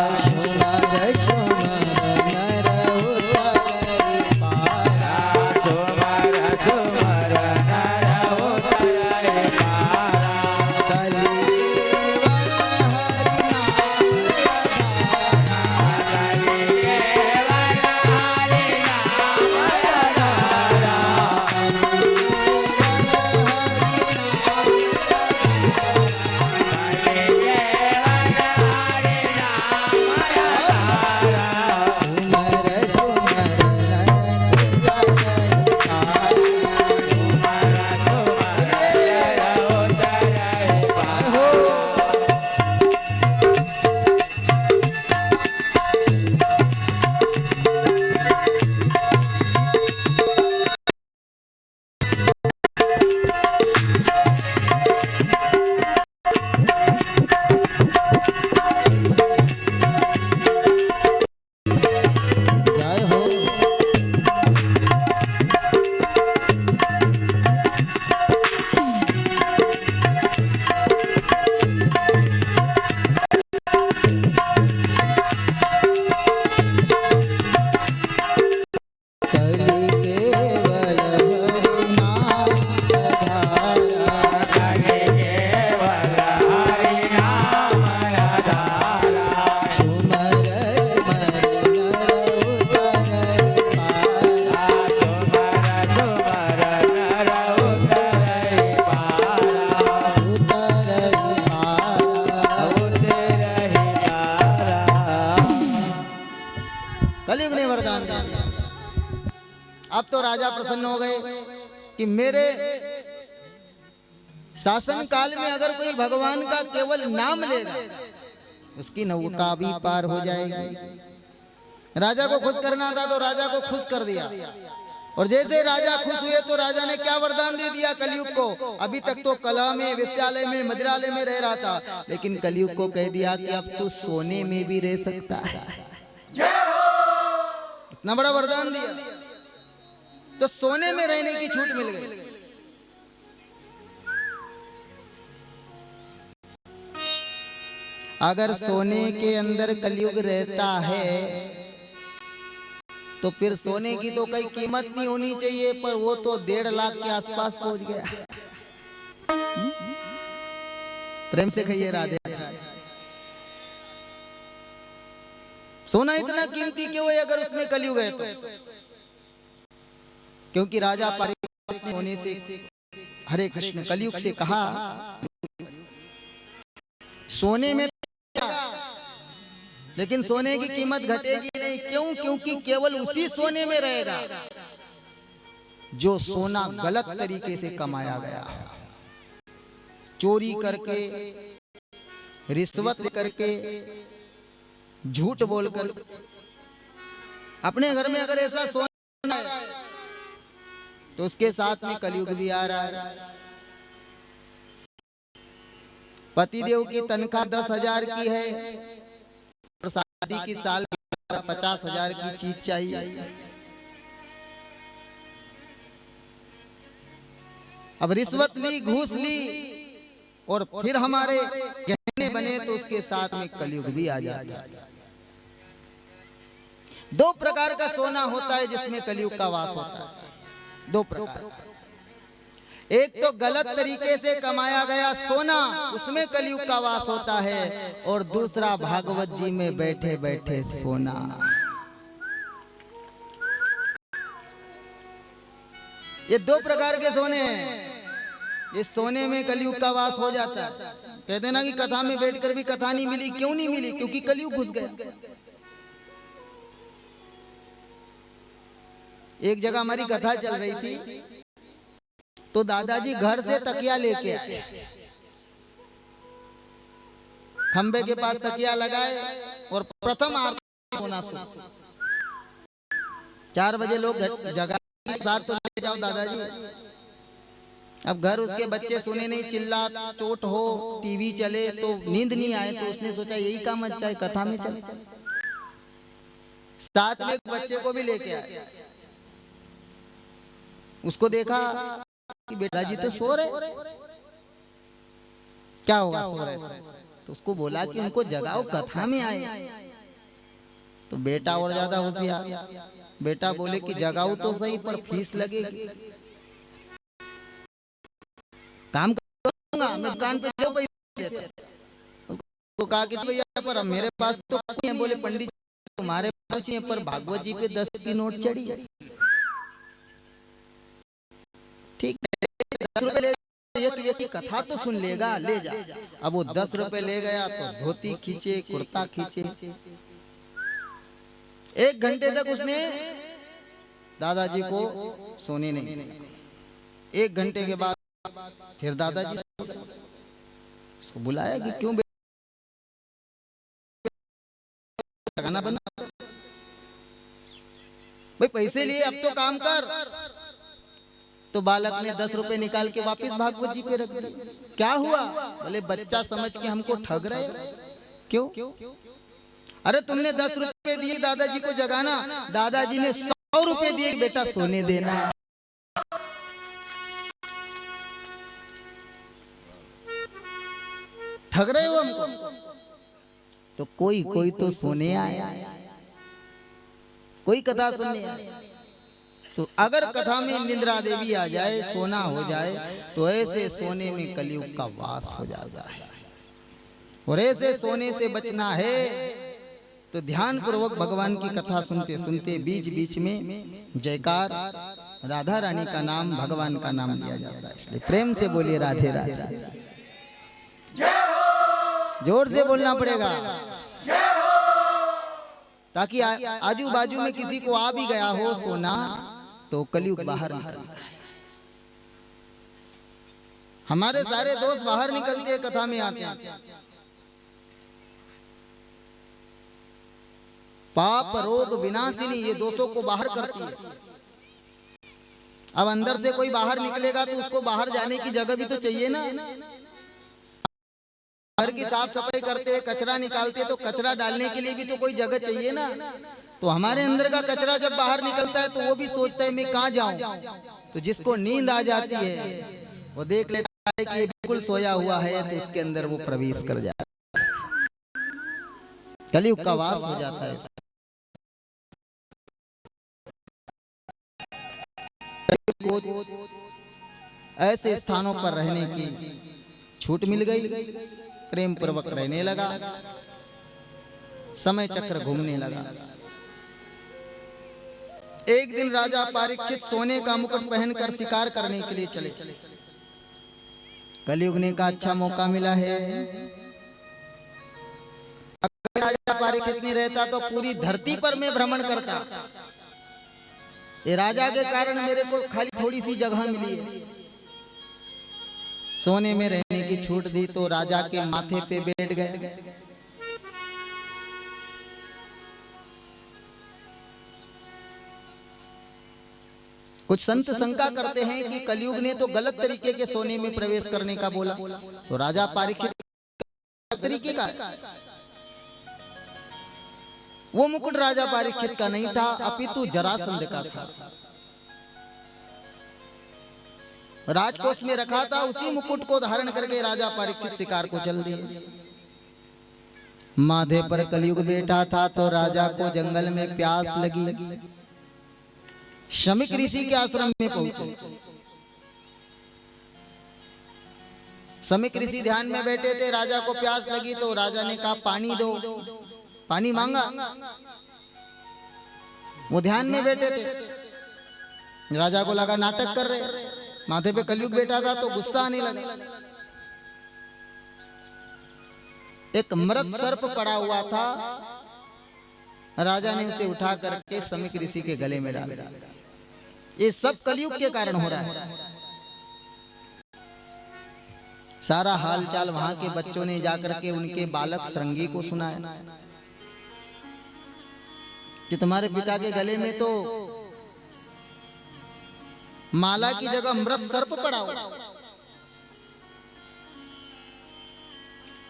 अब तो राजा प्रसन्न हो गए कि मेरे शासन काल में अगर कोई भगवान का केवल नाम लेगा उसकी नौका भी पार हो जाएगी। राजा को खुश करना था तो राजा को खुश कर दिया। और जैसे राजा खुश हुए तो राजा ने क्या वरदान दे दिया कलयुग को। अभी तक तो कला में, विश्यालय में, मदिरालय में रह रहा था, लेकिन कलयुग को कह दिया कि अब तू सोने में भी रह सकता है। इतना बड़ा वरदान दिया तो सोने में रहने की छूट मिल गई। अगर सोने के अंदर कलयुग रहता है तो फिर सोने की तो कोई कीमत नहीं होनी चाहिए, पर वो तो 1.5 लाख के आसपास पहुंच गया। प्रेम से कहिए राधे। सोना इतना कीमती क्यों है अगर उसमें कलयुग है तो? क्योंकि राजा परिवर्तित होने से, हरे कृष्ण, कलयुग से कहा सोने में, लेकिन सोने की कीमत घटेगी नहीं। क्यों? क्योंकि केवल उसी सोने में रहेगा जो सोना गलत तरीके से कमाया गया है, चोरी करके, रिश्वत करके, झूठ बोलकर। अपने घर में अगर ऐसा सोना है तो उसके साथ में कलयुग भी आ रहा है। पतिदेव की तनख्वाह 10,000 की है और शादी की साल 50,000 की चीज चाहिए। अब रिश्वत ली, घूस ली और फिर हमारे गहने बने तो उसके साथ में कलयुग भी आ जाता है। 2 प्रकार का सोना होता है जिसमें कलयुग का वास होता है। 2 प्रकार। एक तो गलत तरीके से कमाया गया सोना, उसमें कलयुग का वास होता है, और दूसरा भागवत जी में बैठे बैठे सोना। ये 2 प्रकार के सोने हैं। इस सोने में कलयुग का वास हो जाता है। कहते ना कि कथा में बैठकर भी कथा नहीं मिली। क्यों नहीं मिली? क्योंकि कलयुग घुस गया। एक जगह हमारी कथा चल रही थी तो दादाजी घर से तकिया लेके आए, खंबे के पास तकिया लगाए और प्रथम आरती सोना सुना। 4 बजे लोग जगा साथ तो ले जाओ दादाजी। अब घर उसके बच्चे सुने नहीं, चिल्ला चोट हो, टीवी चले तो नींद नहीं आए, तो उसने सोचा यही काम अच्छा है, कथा में चले। साथ में बच्चे को भी लेके आए। उसको देखा कि बेटा जी तो सो रहे, क्या होगा सो रहे? तो उसको बोला कि उनको जगाओ, कथा में आए। तो बेटा और ज्यादा होशियार, बेटा बोले कि जगाओ तो सही, पर फीस लगेगी। काम करूंगा मैं, दुकान पे जो पैसे देता। उसको कहा कि भैया पर मेरे पास तो नहीं है। बोले पंडित तुम्हारे पास है, पर भागवत जी पे 10 की नोट चढ़ी। ठीक है, 10 रुपए ले, एक व्यक्ति कथा तो सुन लेगा, ले जा। अब वो 10 रुपए ले गया तो धोती खींचे, कुर्ता खींचे। 1 घंटे तक उसने दादाजी को सोने नहीं। 1 घंटे के बाद फिर दादाजी उसको बुलाया कि क्यों लगाना बंद? भाई पैसे लिए, अब तो काम कर। तो बालक ने 10 रुपए निकाल के वापस भागवत जी पे रख दिए। क्या हुआ? बोले बच्चा समझ के हमको ठग रहे। क्यों? अरे तुमने 10 रुपए दिए दादाजी को जगाना, दादाजी ने 100 रुपए दिए बेटा सोने देना। ठग रहे हो हमको। तो कोई कोई तो सोने आया, कोई कथा सुनने आया। तो अगर कथा में निद्रा देवी आ जाए, सोना हो जाए, तो ऐसे सोने में कलयुग का वास हो जाता है। और ऐसे सोने से बचना है तो ध्यान पूर्वक भगवान की कथा सुनते सुनते बीच बीच में जयकार, राधा रानी का नाम, भगवान का नाम लिया जाता है। इसलिए प्रेम से बोलिए राधे राधे। जोर से बोलना पड़ेगा ताकि आजू बाजू में किसी को आ भी गया हो सोना तो कलयुग बाहर निकल रहा है। हमारे सारे दोस्त बाहर निकलते हैं, कथा में आते हैं। पाप रोग विनाशिनी, ये दोषों को बाहर करती है। अब अंदर से कोई बाहर निकलेगा तो उसको बाहर जाने की जगह भी तो चाहिए ना। घर की साफ सफाई करते हैं, कचरा निकालते हैं, तो कचरा डालने के लिए भी तो कोई जगह चाहिए ना। तो हमारे अंदर का कचरा जब बाहर निकलता है तो वो भी सोचता है मैं कहाँ जाऊं। तो जिसको नींद आ जाती है वो देख लेता है कि ये बिल्कुल सोया हुआ है, तो उसके अंदर वो प्रवेश कर जाता है, कलयुग का वास हो जाता है। ऐसे स्थानों पर रहने की छूट मिल गई, प्रेम पूर्वक रहने लगा, समय चक्र घूमने लगा। एक दिन राजा परीक्षित सोने का मुकुट पहनकर शिकार करने के लिए चले। कलयुग ने का अच्छा मौका मिला है, अगर राजा परीक्षित नहीं रहता तो पूरी धरती पर मैं भ्रमण करता। ये राजा के कारण मेरे को खाली थोड़ी सी जगह मिली है, सोने में रहने की छूट दी तो राजा के माथे पे बैठ गए। कुछ संत शंका करते हैं कि कलयुग ने तो गलत तरीके के सोने में प्रवेश करने का बोला, तो राजा परीक्षित तरीके का वो मुकुट राजा परीक्षित का नहीं था, अपितु जरासंध का था। राजकोष में रखा था, उसी मुकुट को धारण करके राजा परीक्षित शिकार को चल दिए। माधे पर कलयुग बैठा था तो राजा को जंगल में प्यास लगी। शमिक ऋषि के आश्रम में पहुंचे। शमिक ऋषि ध्यान में बैठे थे, राजा को प्यास लगी तो राजा ने कहा पानी दो, पानी मांगा। वो ध्यान में बैठे थे, राजा को लगा नाटक कर रहे, माथे पे कलयुग बैठा था तो गुस्सा आने लगा। एक मृत सर्प पड़ा हुआ था, राजा ने उसे उठा करके शमिक ऋषि के गले में डाला। ये सब कलयुग के कारण हो रहा है। सारा हालचाल वहां के बच्चों ने जाकर के उनके बालक श्रृंगी को सुनाया कि तुम्हारे पिता के गले में तो माला की जगह मृत सर्प पड़ा हुआ।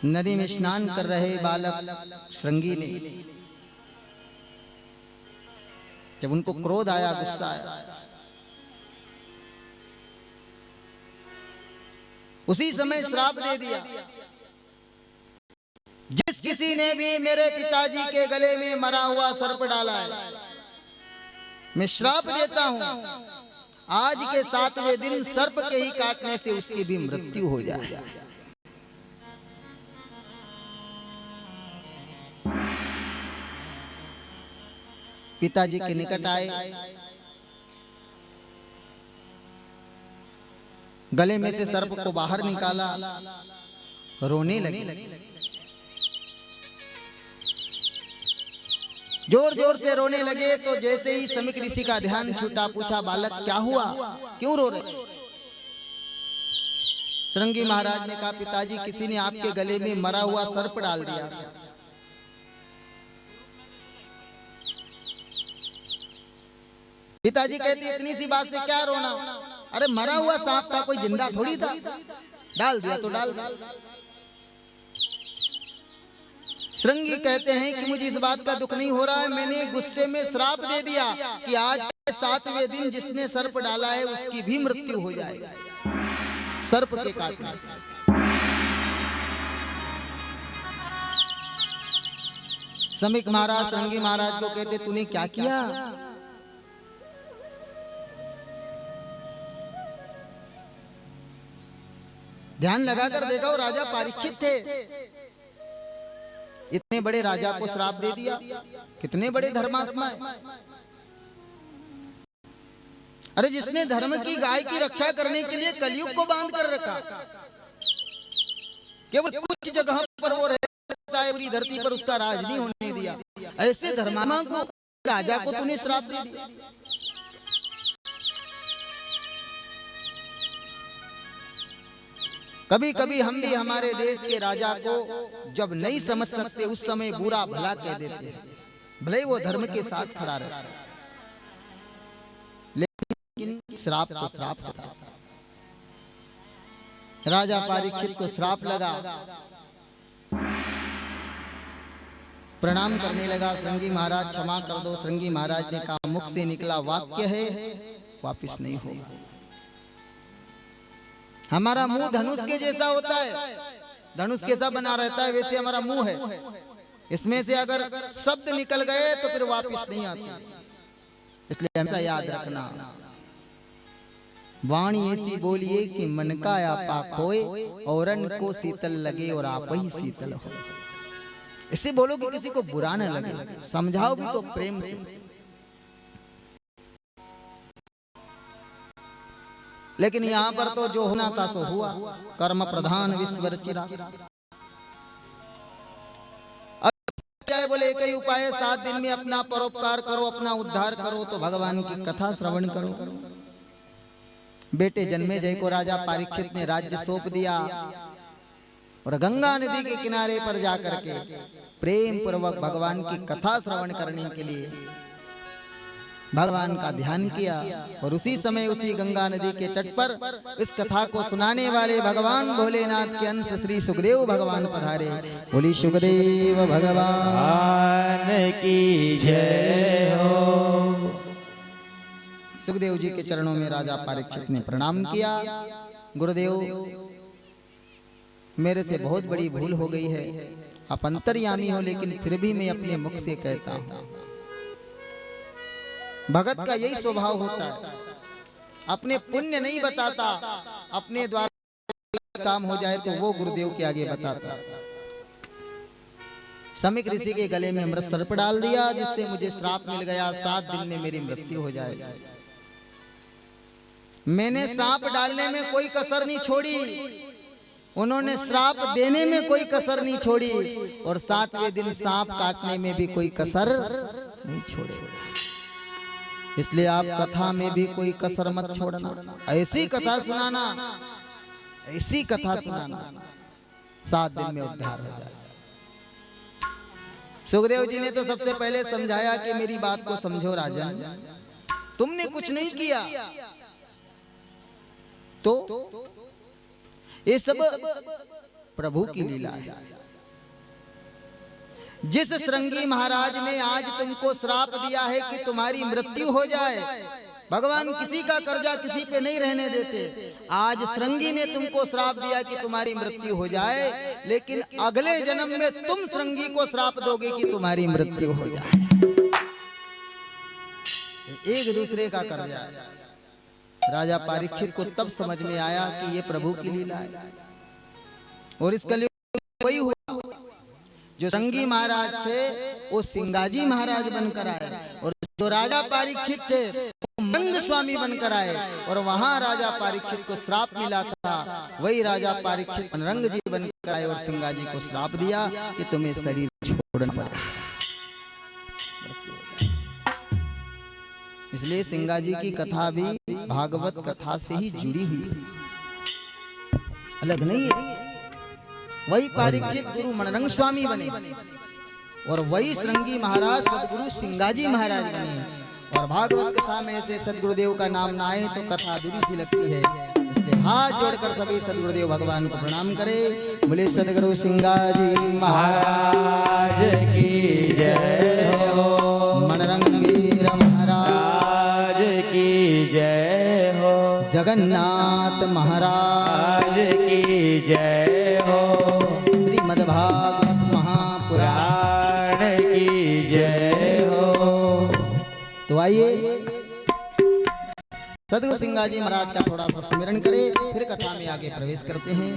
नदी में स्नान कर रहे बालक श्रृंगी ने जब उनको क्रोध आया, गुस्सा आया, उसी समय श्राप दे दिया, जिस किसी ने भी मेरे पिताजी के गले में मरा हुआ सर्प डाला है, मैं श्राप देता हूं आज के 7वें दिन सर्प के ही काटने से उसकी भी मृत्यु हो जाए। पिताजी के निकट आए, गले में से सर्प को बाहर निकाला, रोने लगे, जोर जोर से रोने लगे। तो जैसे ही शमिक ऋषि का ध्यान छूटा, पूछा बालक क्या हुआ, क्यों रो रहे? श्रृंगी महाराज ने कहा पिताजी किसी ने आपके गले में मरा हुआ सर्प डाल दिया। पिताजी कहते इतनी सी बात से क्या रोना, अरे मरा हुआ सांप था, कोई जिंदा थोड़ी था, डाल दिया तो डाल दिया। श्रृंगी कहते हैं कि मुझे इस बात का दुख नहीं हो रहा है, मैंने गुस्से में श्राप दे दिया कि आज के 7वें दिन जिसने सर्प डाला है उसकी भी मृत्यु हो जाएगी सर्प के काटने से। शमिक महाराज श्रृंगी महाराज को कहते तूने क्या किया? ध्यान लगाकर देखा वो राजा परीक्षित थे, इतने बड़े राजा को श्राप दे दिया, कितने बड़े धर्मात्मा है। अरे जिसने धर्म की गाय की रक्षा करने के लिए कलयुग को बांध कर रखा, केवल कुछ जगह पर वो रहता है, पूरी धरती पर उसका राज नहीं होने दिया। ऐसे धर्मात्मा को राजा को तूने श्राप दे दिया। कभी कभी हम भी हमारे देश के राजा को जब नहीं समझ सकते उस समय बुरा भला कह देते हैं, भले वो धर्म के साथ खड़ा रहता है, लेकिन श्राप तो श्राप होता है। राजा परीक्षित को श्राप लगा, प्रणाम करने लगा, श्रृंगी महाराज क्षमा कर दो। श्रृंगी महाराज ने कहा, मुख से निकला वाक्य है, वापिस नहीं होगा। हमारा मुंह धनुष के जैसा होता है, धनुष कैसा बना रहता है वैसे हमारा मुंह है। इसमें से अगर शब्द निकल गए तो फिर वापिस नहीं आते। इसलिए हमेशा याद रखना, वाणी ऐसी बोलिए कि मन का आपा खोए, औरन को शीतल लगे और आप ही शीतल हो। इससे बोलो कि किसी को बुरा न लगे, समझाओ भी तो प्रेम से। लेकिन यहाँ पर तो जो होना था सो हुआ, कर्म प्रधान विश्व रचिरा। अब चाहे बोले एक ही उपाय है, 7 दिन में अपना परोपकार करो, अपना उद्धार करो, तो भगवान की कथा श्रवण करो। बेटे जन्मेजय को राजा परीक्षित ने राज्य सौंप दिया और गंगा नदी के किनारे पर जाकर के प्रेम पूर्वक भगवान की कथा श्रवण करने के लिए भगवान का ध्यान किया। और उसी समय उसी गंगा नदी के तट पर इस कथा को सुनाने वाले भगवान भोलेनाथ के अंश श्री सुखदेव भगवान पधारे। बोली सुखदेव भगवान की जय हो। सुखदेव जी के चरणों में राजा परीक्षित ने प्रणाम किया। गुरुदेव, मेरे से बहुत बड़ी भूल हो गई है, आप अंतर्यामी हो, लेकिन फिर भी मैं अपने मुख से कहता हूं। भगत का यही स्वभाव होता है, अपने पुण्य नहीं बताता, अपने द्वारा काम हो जाए तो वो गुरुदेव के आगे बताता। समीक ऋषि के गले में अमृत सर्प डाल दिया, जिससे मुझे श्राप मिल गया, 7 दिन में मेरी मृत्यु हो जाएगी। मैंने सांप डालने में कोई कसर नहीं छोड़ी, उन्होंने श्राप देने में कोई कसर नहीं छोड़ी, और 7वें दिन सांप काटने में भी कोई कसर नहीं छोड़ी। इसलिए आप कथा में भी कोई कसर मत छोड़ना, ऐसी कथा सुनाना, ऐसी कथा सुनाना, 7 दिन में उद्धार हो जाए। सुखदेव जी ने तो सबसे पहले समझाया कि मेरी बात को समझो राजन, तुमने कुछ नहीं किया तो ये सब प्रभु की लीला है। जिस श्रृंगी महाराज ने आज तुमको श्राप दिया है कि तुम्हारी मृत्यु हो जाए, भगवान किसी का कर्जा किसी पे नहीं रहने देते। आज श्रृंगी ने तुमको श्राप दिया कि तुम्हारी मृत्यु हो जाए, लेकिन अगले जन्म में तुम श्रृंगी को श्राप दोगे कि तुम्हारी मृत्यु हो जाए। एक दूसरे का कर्जा है। राजा परीक्षित को तब समझ में आया कि ये प्रभु की लीला है। और इस कलयुग वही हुआ, जो श्रृंगी महाराज थे वो सिंगाजी महाराज बनकर आए, और जो राजा परीक्षित थे वो मंग स्वामी बनकर आए। और वहां राजा परीक्षित को श्राप मिला था, वही राजा परीक्षित मनरंग जी बनकर आए और सिंगाजी को श्राप दिया कि तुम्हें शरीर छोड़ना पड़ेगा। इसलिए सिंगाजी की कथा भी भागवत कथा से ही जुड़ी हुई है, अलग नहीं है। वही परीक्षित गुरु मनरंग स्वामी बने और वही श्रृंगी महाराज सदगुरु सिंगाजी महाराज बने। और भागवत कथा में से सदगुरुदेव का नाम ना आए तो कथा अधूरी सी लगती है। इसलिए हाथ जोड़कर सभी सदगुरुदेव भगवान को प्रणाम करें। बोले सदगुरु सिंगाजी महाराज की जय हो, मनरंगीर महाराज की जय हो, जगन्नाथ महाराज की जय हो, श्रीमद्भागवत महापुराण की जय हो। तो आइए सदगुरु सिंगाजी महाराज का थोड़ा सा स्मरण करें, फिर कथा में आगे प्रवेश करते हैं।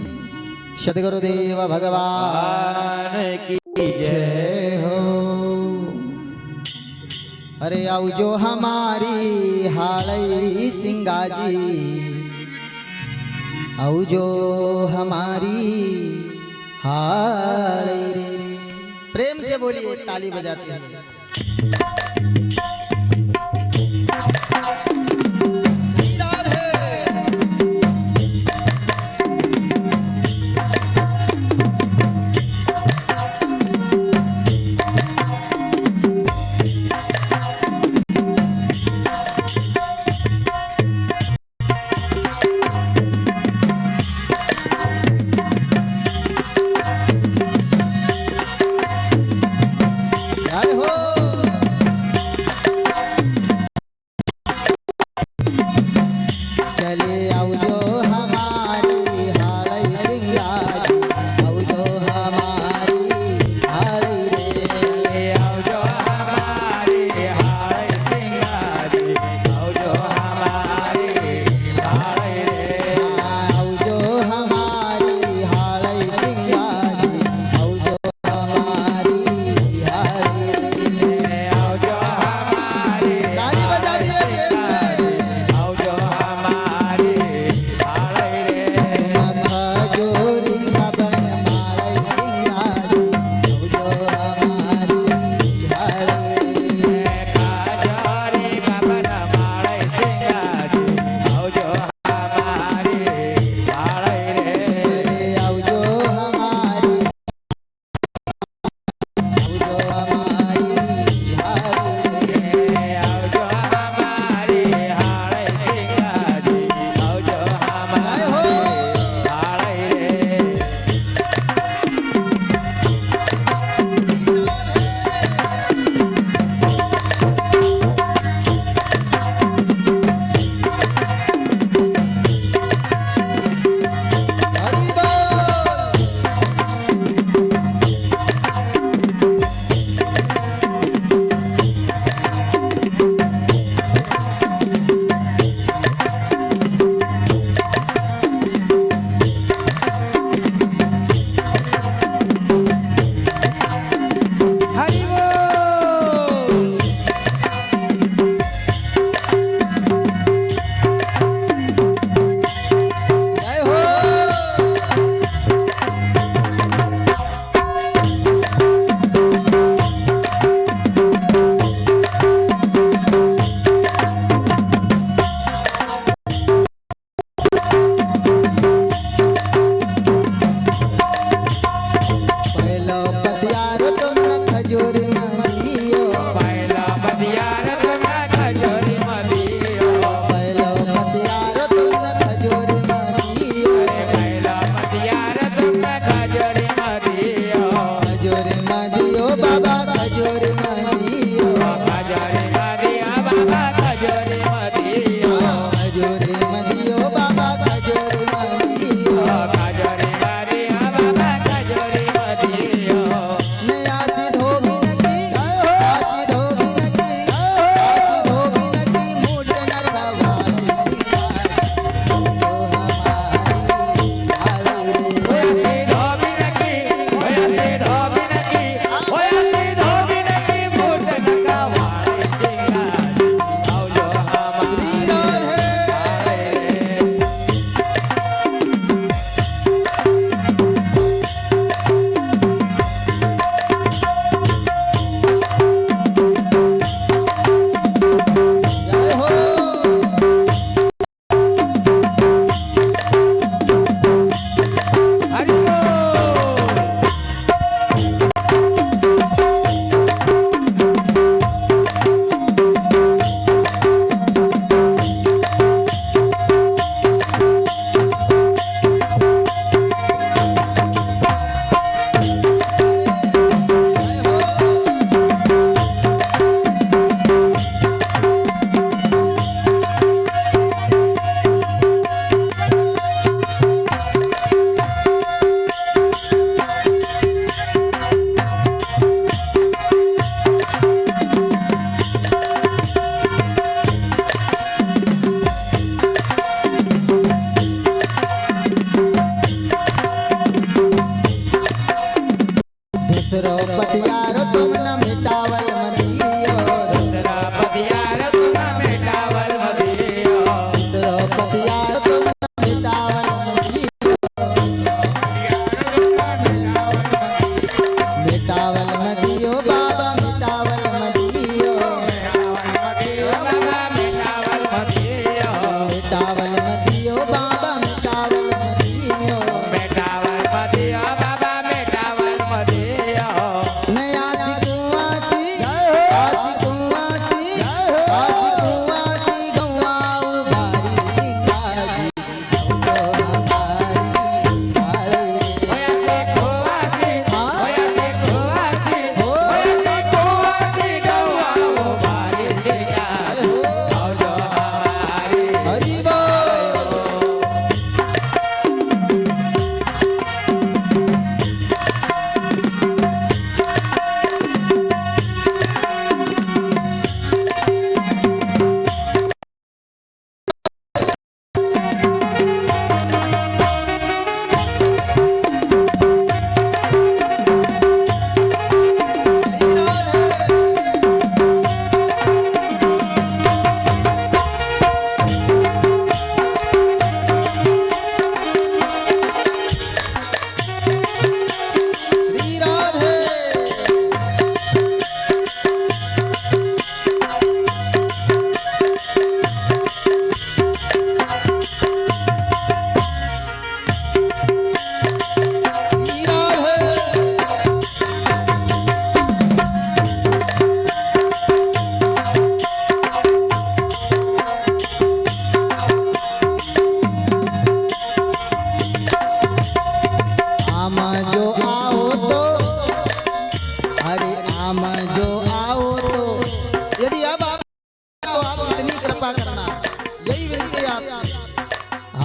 सदगुरुदेव भगवान की जय हो। अरे आओ जो हमारी हालई सिंगाजी, आओ जो हमारी हालई रे। प्रेम से बोलिए, ताली बजाते हैं।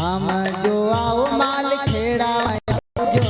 हम जो आओ माल खेड़ा जो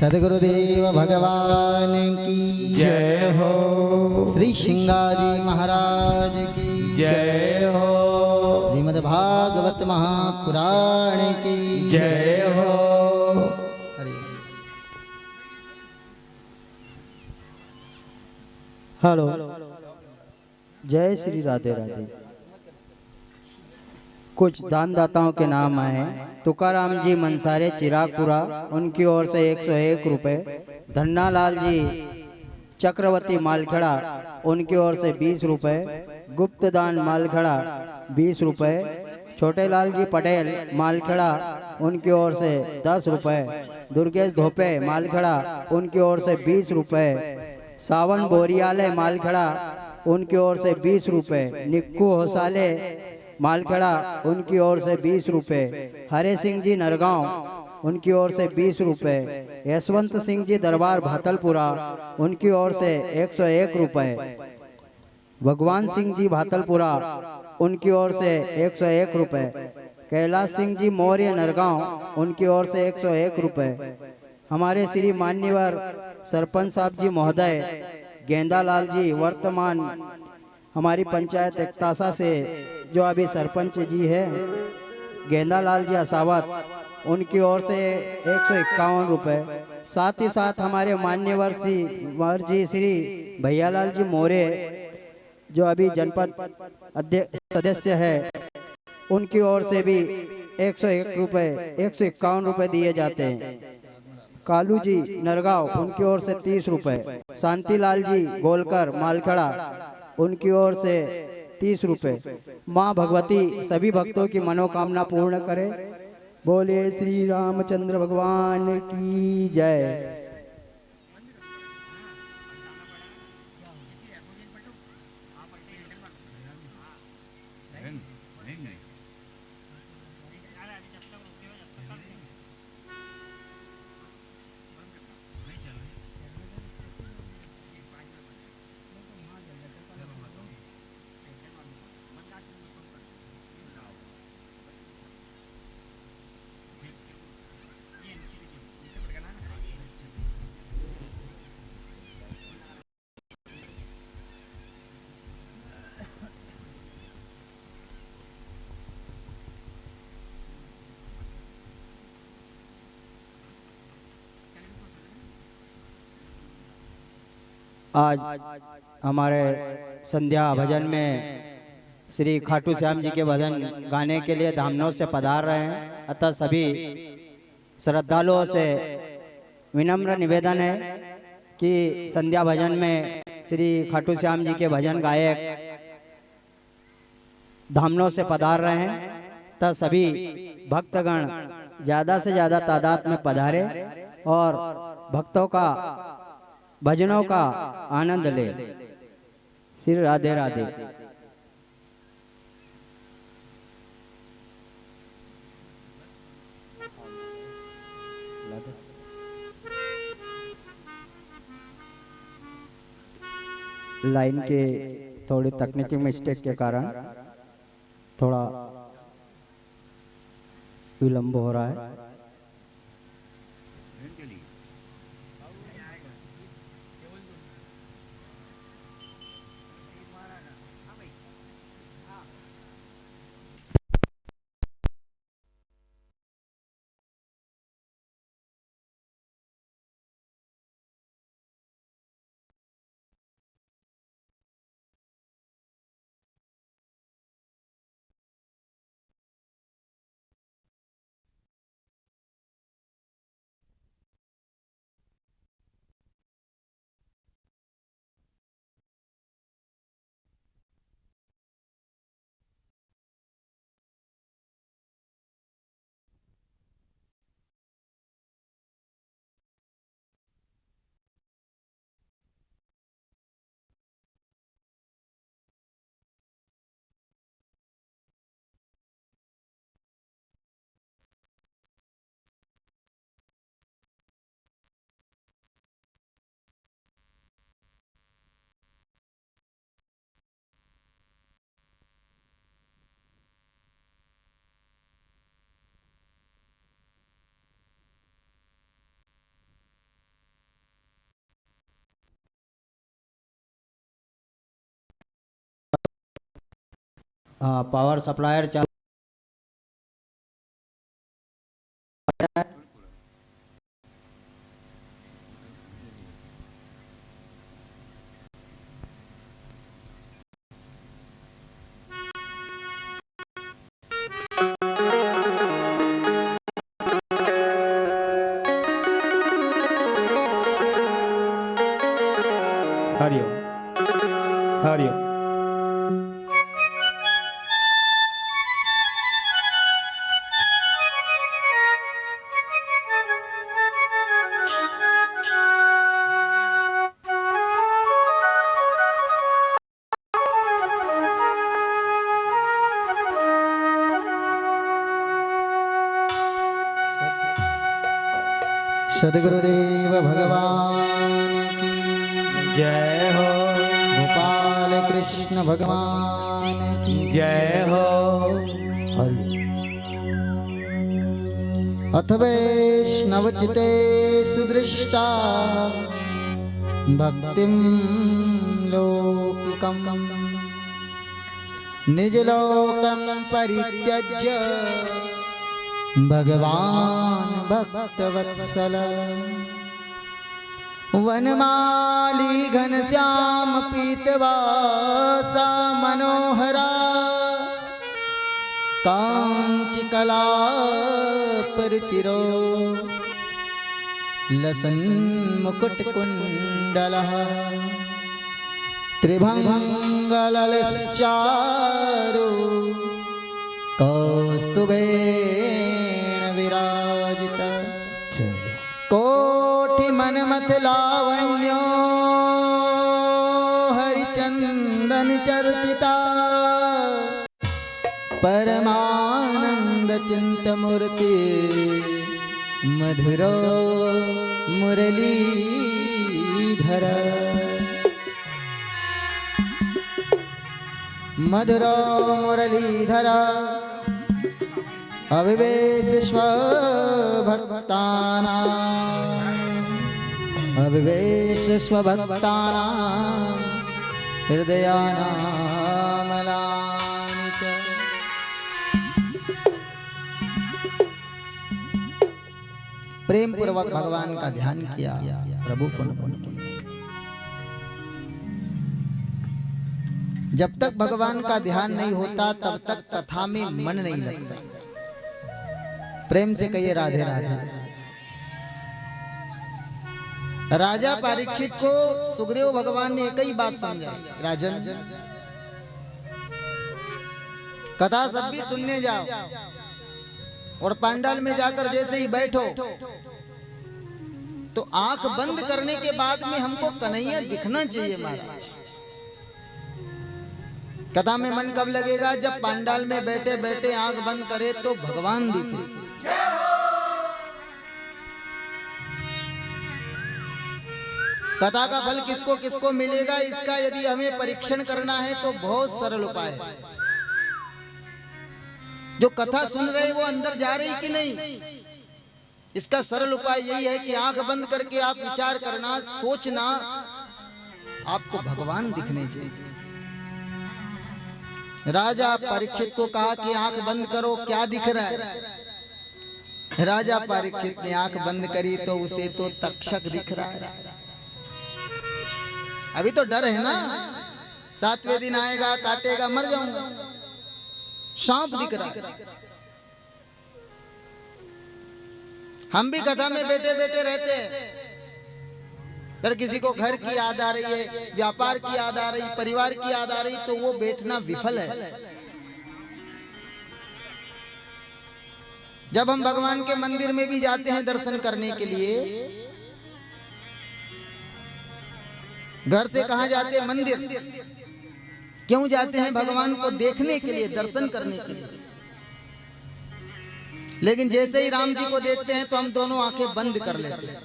सदगुरुदेव भगवान की जय हो। श्री सिंगाजी महाराज की जय हो। श्रीमद् भागवत महापुराण की जय हो। हरि हेलो, जय श्री राधे राधे। कुछ दानदाताओं के नाम आए। तुकाराम जी मनसारे चिरागपुरा, उनकी ओर से 101 रुपए। धन्नालाल जी चक्रवर्ती मालखेड़ा उनकी ओर से 20 रुपए, गुप्तदान मालखेड़ा 20 रुपए, छोटे लाल जी पटेल मालखेड़ा उनकी ओर से 10 रुपए, दुर्गेश धोपे मालखेड़ा उनकी ओर से 20 रुपए, सावन बोरियाले मालखेड़ा उनकी ओर से 20 रुपए, निक्कू होसाले मालखेड़ा उनकी ओर से 20 रुपए, हरे सिंह जी नरगांव उनकी ओर से 20 रुपए, यशवंत सिंह जी दरबार भातलपुरा उनकी ओर से 101 रुपए, भगवान सिंह जी भातलपुरा उनकी ओर से 101 रुपए, कैलाश सिंह जी मौर्य नरगांव उनकी ओर से 101 रुपए, हमारे श्री मान्यवर सरपंच साहब जी महोदय गेंदालाल जी वर्तमान हमारी पंचायत एकतासा से जो अभी सरपंच जी है गेंदालाल जी असावत उनकी ओर से 151 रुपए, साथ ही साथ हमारे मान्यवर जी श्री भैयालाल जी मौर्य जो अभी जनपद अध्यक्ष सदस्य है उनकी ओर से भी 101 रुपए 151 रुपए दिए जाते हैं। कालू जी नरगांव उनकी ओर से 30 रुपए, शांतिलाल जी गोलकर मालखड़ा उनकी ओर से 30 रुपए। माँ भगवती सभी भक्तों की मनोकामना पूर्ण करे। बोले श्री रामचंद्र भगवान की जय। आज हमारे संध्या भजन में श्री खाटू श्याम जी के भजन गाने के लिए धामनों से पधार रहे हैं, अतः सभी श्रद्धालुओं से विनम्र निवेदन है कि संध्या भजन में श्री खाटू श्याम जी के भजन गायक धामनों से पधार रहे हैं, तब सभी भक्तगण ज़्यादा से ज़्यादा तादाद में पधारे और भक्तों का भजनों का आनंद ले। श्री राधे राधे। लाइन के थोड़ी तकनीकी मिस्टेक के कारण थोड़ा विलंब हो रहा है। पावर सप्लायर चालू हरिओम हरिओम। सद्गुरुदेव भगवान की जय हो। गोपाल कृष्ण भगवान की जय हो। हरि। अथ वैष्णवचिते सुदृष्टा भक्तिं लौकिकं निजलोकं परित्यज्य भगवान भक्तवत्सल वनमाली घनश्याम पीतवासा मनोहरा कांची कला परचिरो लसन मुकुट कुंडलः त्रिभंगललश्चारु कौस्तुभेन विराजित कोटि मनमथ लावण्यो हरिचंदन चर्चिता परमानंद चिंतमूर्ति मधुरो मुरलीधर मधुरो मुरलीधर अविवेश स्वभक्तानां हृदयानामलानि च। प्रेम पूर्वक भगवान का ध्यान किया, प्रभु पुण्य पुण्य। जब तक भगवान का ध्यान नहीं होता तब तक कथा में मन नहीं लगता। प्रेम से कहिए राधे राधे। राजा परीक्षित को सुग्रीव भगवान ने एक ही बात समझाई, राजन कथा सब भी सुनने जाओ और पंडाल में जाकर जैसे ही बैठो तो आंख बंद करने के बाद में हमको कन्हैया दिखना चाहिए महाराज। कथा में मन कब लगेगा? जब पंडाल में बैठे बैठे आंख बंद करे तो भगवान दिखे। कथा का फल किसको किसको मिलेगा, इसका यदि हमें परीक्षण करना है तो बहुत सरल उपाय है। जो कथा सुन रहे वो अंदर जा रही कि नहीं, इसका सरल उपाय यही है कि आंख बंद करके आप विचार करना, सोचना, आपको भगवान दिखने चाहिए। राजा परीक्षित को कहा कि आंख बंद करो, क्या दिख रहा है? राजा परीक्षित ने आंख बंद करी तो उसे तो तक्षक दिख रहा है। अभी तो डर है ना, 7वें दिन आएगा काटेगा मर जाऊंगा। सांप दिख रहा है। हम भी कथा में बैठे बैठे रहते हैं, अगर किसी को घर की याद आ रही है, व्यापार की याद आ रही, परिवार की याद आ रही, तो वो बैठना विफल है। जब हम भगवान के मंदिर में भी जाते हैं दर्शन करने के लिए, घर से कहां जाते हैं? मंदिर। क्यों जाते हैं? भगवान को देखने के लिए, दर्शन करने के लिए। लेकिन जैसे ही राम जी को देखते हैं तो हम दोनों आंखें बंद कर लेते हैं।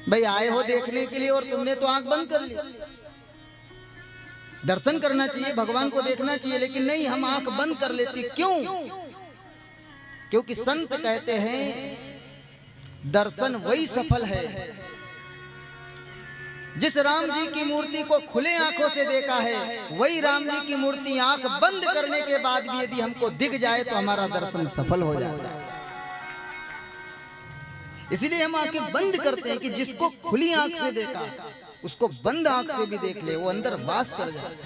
भाई आए हो देखने के लिए और तुमने तो आंख बंद कर ली। दर्शन करना चाहिए, भगवान को देखना चाहिए, लेकिन नहीं, हम आंख बंद कर लेते। क्यों? क्योंकि संत कहते हैं दर्शन वही सफल है जिस राम जी की मूर्ति को खुले आंखों से देखा है। वही राम जी की मूर्ति आंख बंद करने के बाद भी यदि हमको दिख जाए तो हमारा दर्शन सफल हो जाता है। इसीलिए हम आंखें बंद करते हैं कि जिसको खुली आंख से देखा उसको बंद आंख से भी देख ले, वो अंदर वास कर जाए।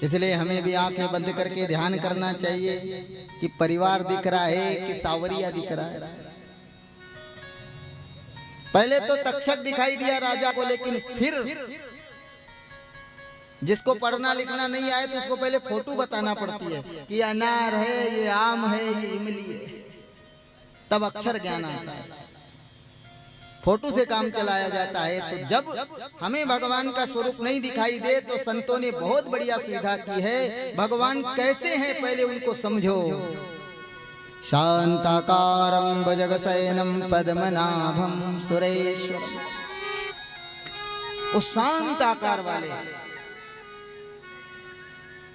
इसलिए हमें भी आंखें बंद करके ध्यान करना चाहिए कि परिवार दिख रहा है कि सावरिया दिख रहा है। पहले तो तक्षक दिखाई दिया राजा को, लेकिन फिर जिसको पढ़ना लिखना नहीं आए तो उसको पहले फोटो बताना पड़ती है कि अनार है, ये आम है, ये इमली है, तब अक्षर ज्ञान आता है। फोटो से काम चलाया जाता है। तो जब हमें भगवान का स्वरूप नहीं दिखाई दे तो संतों ने बहुत बढ़िया सुविधा की है। भगवान कैसे हैं पहले उनको समझो। शांताकारं भुजगशयनं पद्मनाभं सुरेश्वरं, वो शांत आकार वाले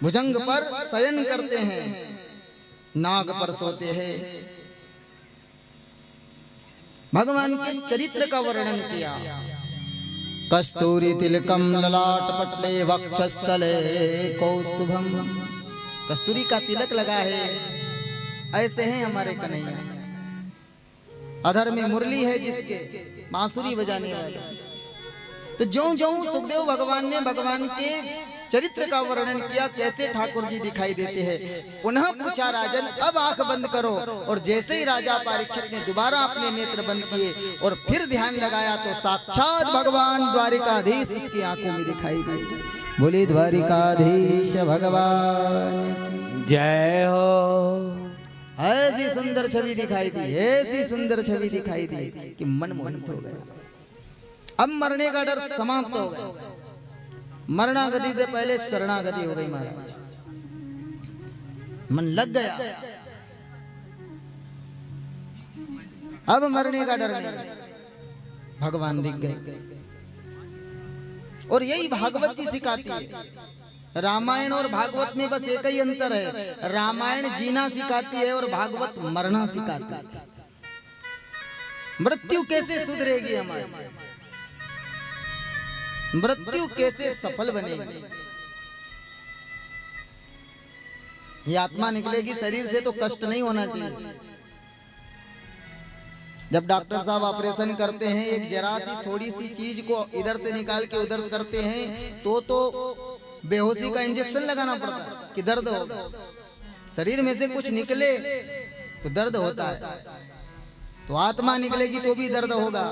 भुजंग पर शयन करते हैं, नाग पर सोते हैं। भगवान के चरित्र का वर्णन किया। कस्तूरी तिलकम ललाट पटले वक्षस्थले कौस्तुभम, कस्तूरी का तिलक लगा है, ऐसे हैं हमारे कन्हैया। अधर में मुरली है जिसके, बांसुरी बजाने वाले। तो ज्यों ज्यों सुखदेव भगवान ने भगवान के चरित्र का वर्णन किया, कैसे ठाकुर जी दिखाई देते हैं। पुनः पूछा राजन अब आंख बंद करो, और जैसे ही राजा परीक्षित ने दोबारा अपने नेत्र बंद किए और फिर ध्यान लगाया तो साक्षात भगवान द्वारिकाधीश उसकी आंखों में दिखाई दिए। बोले द्वारिकाधीश भगवान की जय हो। ऐसी सुंदर छवि दिखाई दी, ऐसी सुंदर छवि दिखाई दी कि मन मोहित हो गया। अब मरने का डर समाप्त हो गया। मरणागति से पहले शरणागति हो गई महाराज, मन लग गया। अब मरने का डर नहीं, भगवान दिख गए। और यही भागवत जी सिखाती है। रामायण और भागवत में बस एक ही अंतर है, रामायण जीना सिखाती है और भागवत मरना सिखाती है। मृत्यु कैसे सुधरेगी हमारी, मृत्यु कैसे सफल बनेगी। ये आत्मा निकलेगी शरीर से तो कष्ट नहीं होना चाहिए। जब डॉक्टर साहब ऑपरेशन करते हैं, एक जरा सी थोड़ी सी चीज को इधर से निकाल के उधर करते हैं तो बेहोशी का इंजेक्शन लगाना पड़ता है कि दर्द होगा। शरीर में से कुछ निकले तो दर्द होता है, तो आत्मा निकलेगी तो भी दर्द होगा।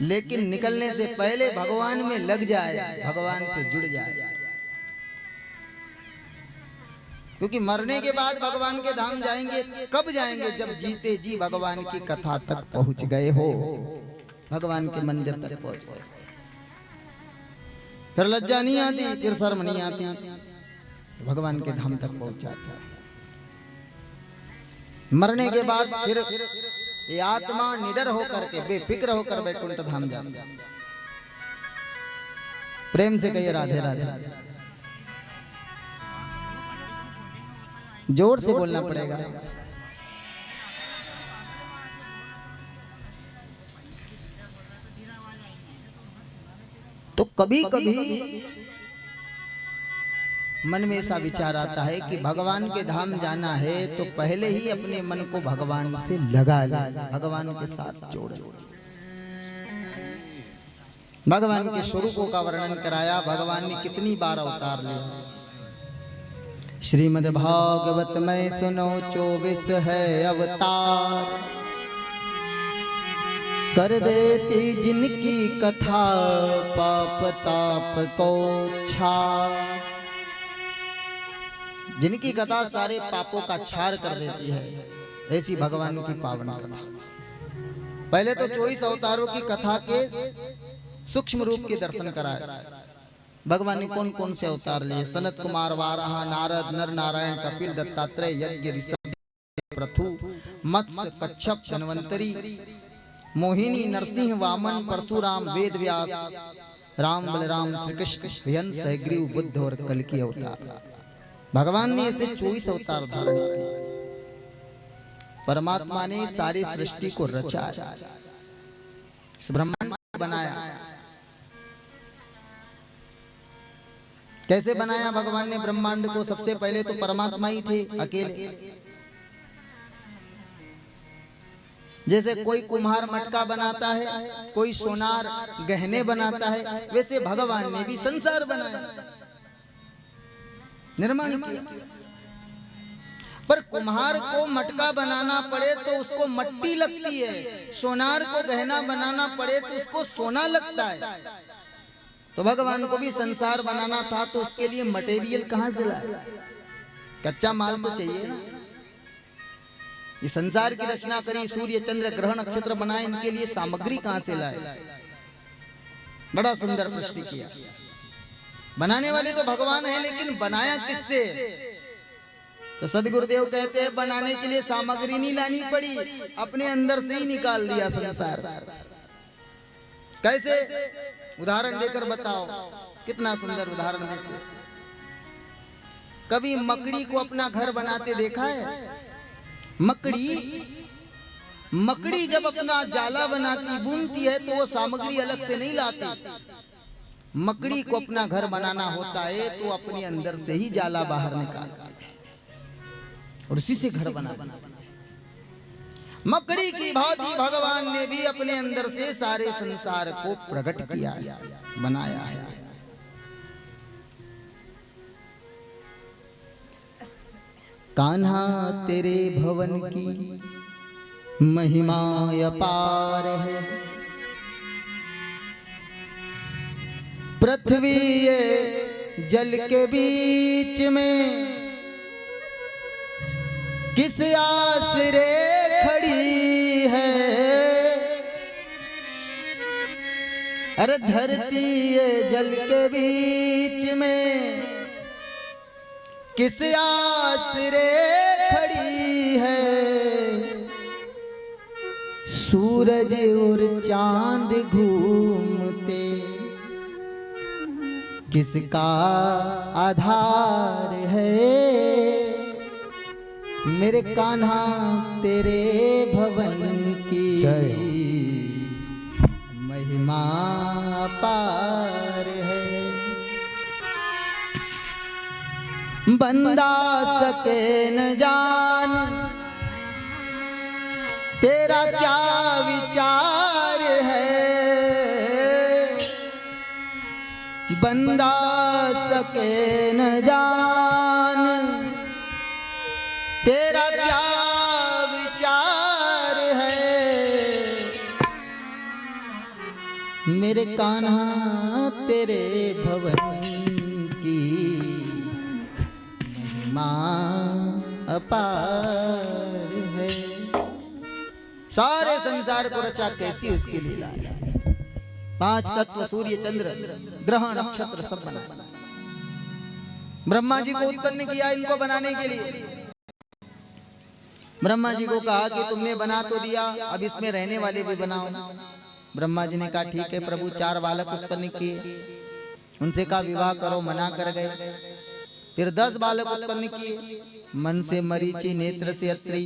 लेकिन निकलने से पहले भगवान में लग जाए, भगवान से जुड़ जाए। क्योंकि मरने के बाद भगवान के धाम जाएंगे, कब जाएंगे? जब जीते जी भगवान की कथा तक पहुंच गए हो, भगवान के मंदिर तक पहुंच गए। फिर लज्जा नहीं आती, फिर शर्म नहीं आती, भगवान के धाम तक पहुंच जाते। मरने के बाद फिर ये आत्मा निडर होकर के बेफिक्र होकर वैकुंठ धाम जाता। प्रेम से कहिए राधे राधे। जोर से बोलना पड़ेगा। तो कभी कभी मन में ऐसा विचार आता है कि भगवान के धाम जाना है तो पहले ही अपने मन को भगवान से लगा ले, भगवान के साथ जोड़। भगवान के स्वरूपों का वर्णन कराया, भगवान ने कितनी बार अवतार लिया। श्रीमद् भागवत में सुनो 24 है अवतार, कर देती जिनकी कथा पाप ताप को छा। जिनकी कथा सारे पापों का छार कर देती है, ऐसी भगवान की पावन कथा। पहले तो 24 अवतारों की कथा के सूक्ष्म रूप के दर्शन कराए। भगवान ने कौन कौन से अवतार लिए? सनत कुमार, वाराह, नारद, नर नारायण, कपिल, दत्तात्रेय, यज्ञ, ऋषभ, पृथु, मत्स्य, कच्छप, धन्वंतरी, मोहिनी, नरसिंह, वामन, परशुराम, वेद व्यास, राम, बलराम, श्री कृष्ण, हंस, हयग्रीव, बुद्ध और कल की अवतार। भगवान ने ऐसे 24 अवतार धारण किए। परमात्मा ने सारी सृष्टि को रचा, इस ब्रह्मांड को बनाया। कैसे बनाया भगवान ने ब्रह्मांड को? सबसे पहले तो परमात्मा ही थे अकेले। जैसे कोई कुम्हार मटका बनाता है, कोई सोनार गहने बनाता है, वैसे भगवान ने भी संसार बनाया, निर्माण किया। पर कुम्हार को मटका बनाना पड़े तो उसको मट्टी लगती है, सोनार को गहना बनाना पड़े तो उसको सोना लगता है। तो भगवान को भी संसार बनाना था तो उसके लिए मटेरियल कहां से लाए? कच्चा माल तो चाहिए ना। ये संसार की रचना करी, सूर्य चंद्र ग्रह नक्षत्र बनाए, इनके लिए सामग्री कहां से लाए? बड़ा सुंदर प्रश्न किया। बनाने वाले तो भगवान है, लेकिन बनाया किससे? तो सदगुरुदेव कहते हैं बनाने के लिए सामग्री नहीं लानी पड़ी, अपने अंदर से ही निकाल दिया संसार। कैसे? उदाहरण देकर बताओ। कितना सुंदर उदाहरण देते। कभी मकड़ी को अपना घर बनाते देखा है? मकड़ी जब अपना जाला बनाती, बुनती है तो वो सामग्री अलग से नहीं लाती। मकड़ी को अपना घर बनाना होता है तो अपने अंदर से ही जाला बाहर निकालती है और उसी से घर बनाती है। मकड़ी की भांति भगवान ने भी अपने अंदर से सारे संसार को प्रकट किया, बनाया है। कान्हा तेरे भवन की महिमा अपार है, पृथ्वी ये जल के बीच में किस आसरे खड़ी है। अरे धरती ये जल के बीच में किस आसरे खड़ी है। सूरज और चांद घूमते किसका आधार है। मेरे कान्हा तेरे भवन की महिमा पार है। बंदा सके न जान तेरा क्या विचार है। बंदा सके न जान तेरा क्या विचार है। मेरे कान्हा तेरे भवन की महिमा अपार है। सारे संसार को रचा कैसी उसकी लीला। 5 तत्व सूर्य चंद्र ग्रह नक्षत्र सब बना। ब्रह्मा जी को उत्पन्न किया इनको बनाने के लिए। ब्रह्मा जी को कहा कि तुमने बना तो दिया, अब इसमें रहने वाले भी बनाओ। ब्रह्मा जी ने कहा ठीक है प्रभु। 4 बालक उत्पन्न किए, उनसे कहा विवाह करो, मना कर गए। फिर 10 बालक उत्पन्न किए, मन से मरीचि, नेत्र से अत्रि,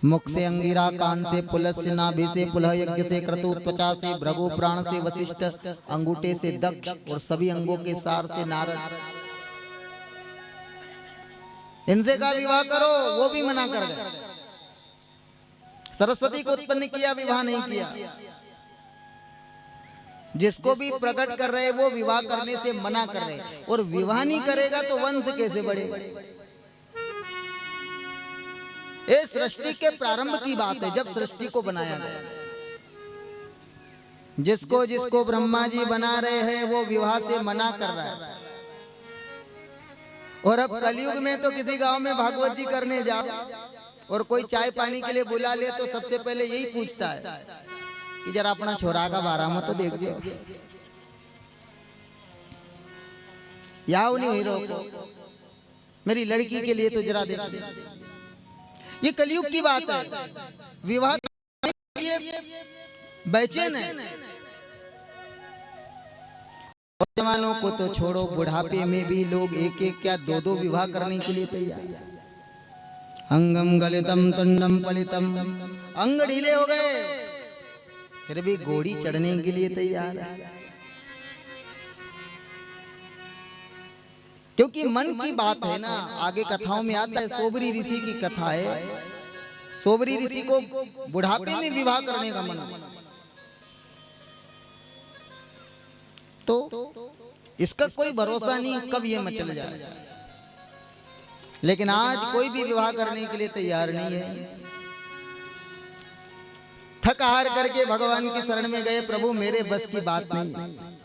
मुख से अंगिरा, कान से पुलस्त्य, नाभि से पुलह, यज्ञ से क्रतु, त्वचा से भृगु, प्राण से वशिष्ठ, अंगूठे से दक्ष और सभी अंगों के सार से नारद। इनसे कहा विवाह करो, वो भी मना कर गए। सरस्वती को उत्पन्न किया, विवाह नहीं किया। जिसको भी प्रकट कर रहे वो विवाह करने से मना कर रहे, और विवाह नहीं करेगा तो वंश कैसे बढ़ेगा। ये सृष्टि के प्रारंभ की बात है, जब सृष्टि को बनाया गया। जिसको जिसको ब्रह्मा जी बना रहे हैं वो विवाह से मना कर रहा है। और अब कलयुग में तो किसी गांव में भागवत जी करने जाओ और कोई चाय पानी के लिए बुला ले तो सबसे पहले यही पूछता है कि जरा अपना छोरा का बारा में तो देख दो। याव नहीं हुई रोको, मेरी लड़की के लिए तो जरा देख दे। ये कलयुग की बात है। विवाह के लिए बेचैन है। जवानों को तो छोड़ो, बुढ़ापे में भी लोग एक एक क्या 2-2 विवाह करने के लिए तैयार। अंगम गलितम तुंडम पलितम, अंग ढीले हो गए फिर भी घोड़ी चढ़ने के लिए तैयार है। क्योंकि मन की बात है ना। आगे कथाओं में आता है, सोबरी ऋषि की कथा है। सोबरी ऋषि को बुढ़ापे में विवाह करने का मन, तो इसका कोई भरोसा नहीं कब ये मचल जाए। लेकिन आज कोई भी विवाह करने के लिए तैयार नहीं है। थक हार करके भगवान की शरण में गए, प्रभु मेरे बस की बात नहीं है।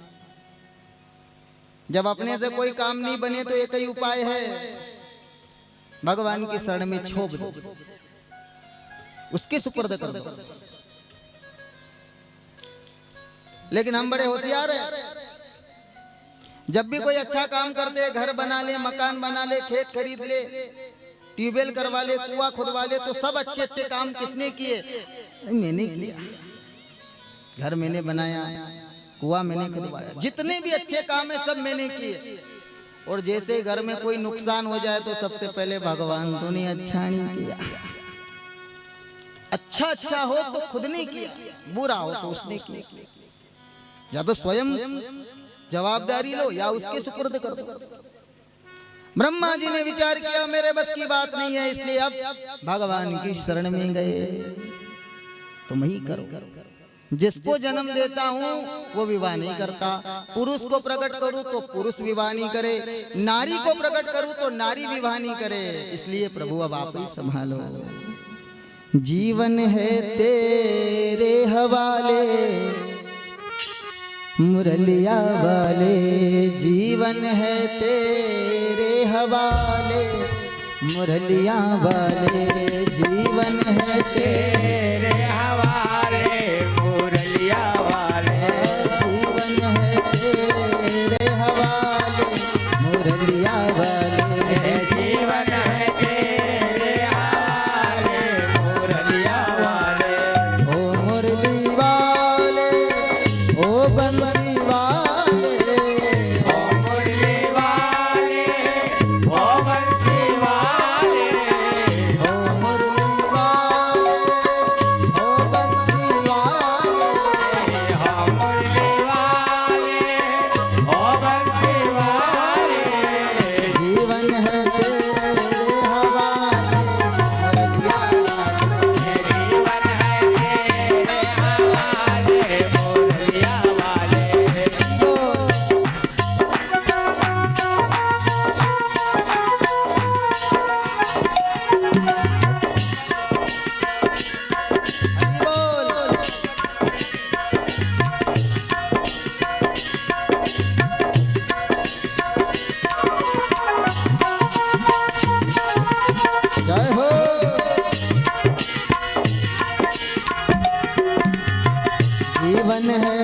जब अपने से कोई काम नहीं बने तो एक ही उपाय है, भगवान की शरण में छोड़ दो, उसके सुपुर्द कर दो। लेकिन हम बड़े होशियार हैं, जब भी कोई अच्छा काम करते हैं, घर बना ले, मकान बना ले, खेत खरीद ले, ट्यूबवेल करवा ले, कुआं खुदवा ले, तो सब अच्छे अच्छे काम किसने किए? मैंने किया। घर मैंने बनाया, कुआं मैंने खुदवाया, जितने भी अच्छे काम है सब मैंने किए। और जैसे घर में कोई नुकसान हो जाए तो सबसे पहले भगवान तूने अच्छा नहीं किया। अच्छा हो तो खुद ने किया, बुरा हो तो उसने किया। या तो स्वयं जवाबदारी लो या उसके सुपुर्द कर दो। ब्रह्मा जी ने विचार किया मेरे बस की बात नहीं है, इसलिए अब भगवान की शरण में गए। तुम ही करो। जिसको जन्म देता हूँ वो विवाह नहीं करता, पुरुष को प्रकट करूँ तो पुरुष विवाह नहीं करे, नारी को प्रकट करूँ तो नारी विवाह नहीं करे। इसलिए प्रभु अब आप ही संभालो। जीवन है तेरे हवाले मुरलिया वाले, जीवन है तेरे हवाले मुरलिया वाले, जीवन है तेरे हवाले मुरलिया वाले, जीवन है तेरे हवाले मुरलिया वाले, जीवन है तेरे हवाले मुरलिया वाले। ओ मुरली वाले, ओ बंसी वाले, ओ मुरली वाले, ओ बंसी वाले, ओ मुरली वाले, ओ बंसी वाले, ओ मुरली वाले, ओ बंसी वाले, जीवन है तेरे हवाले मुरलिया वाले, जीवन है तेरे हवाले मुरलिया वाले। जय हो। जीवन है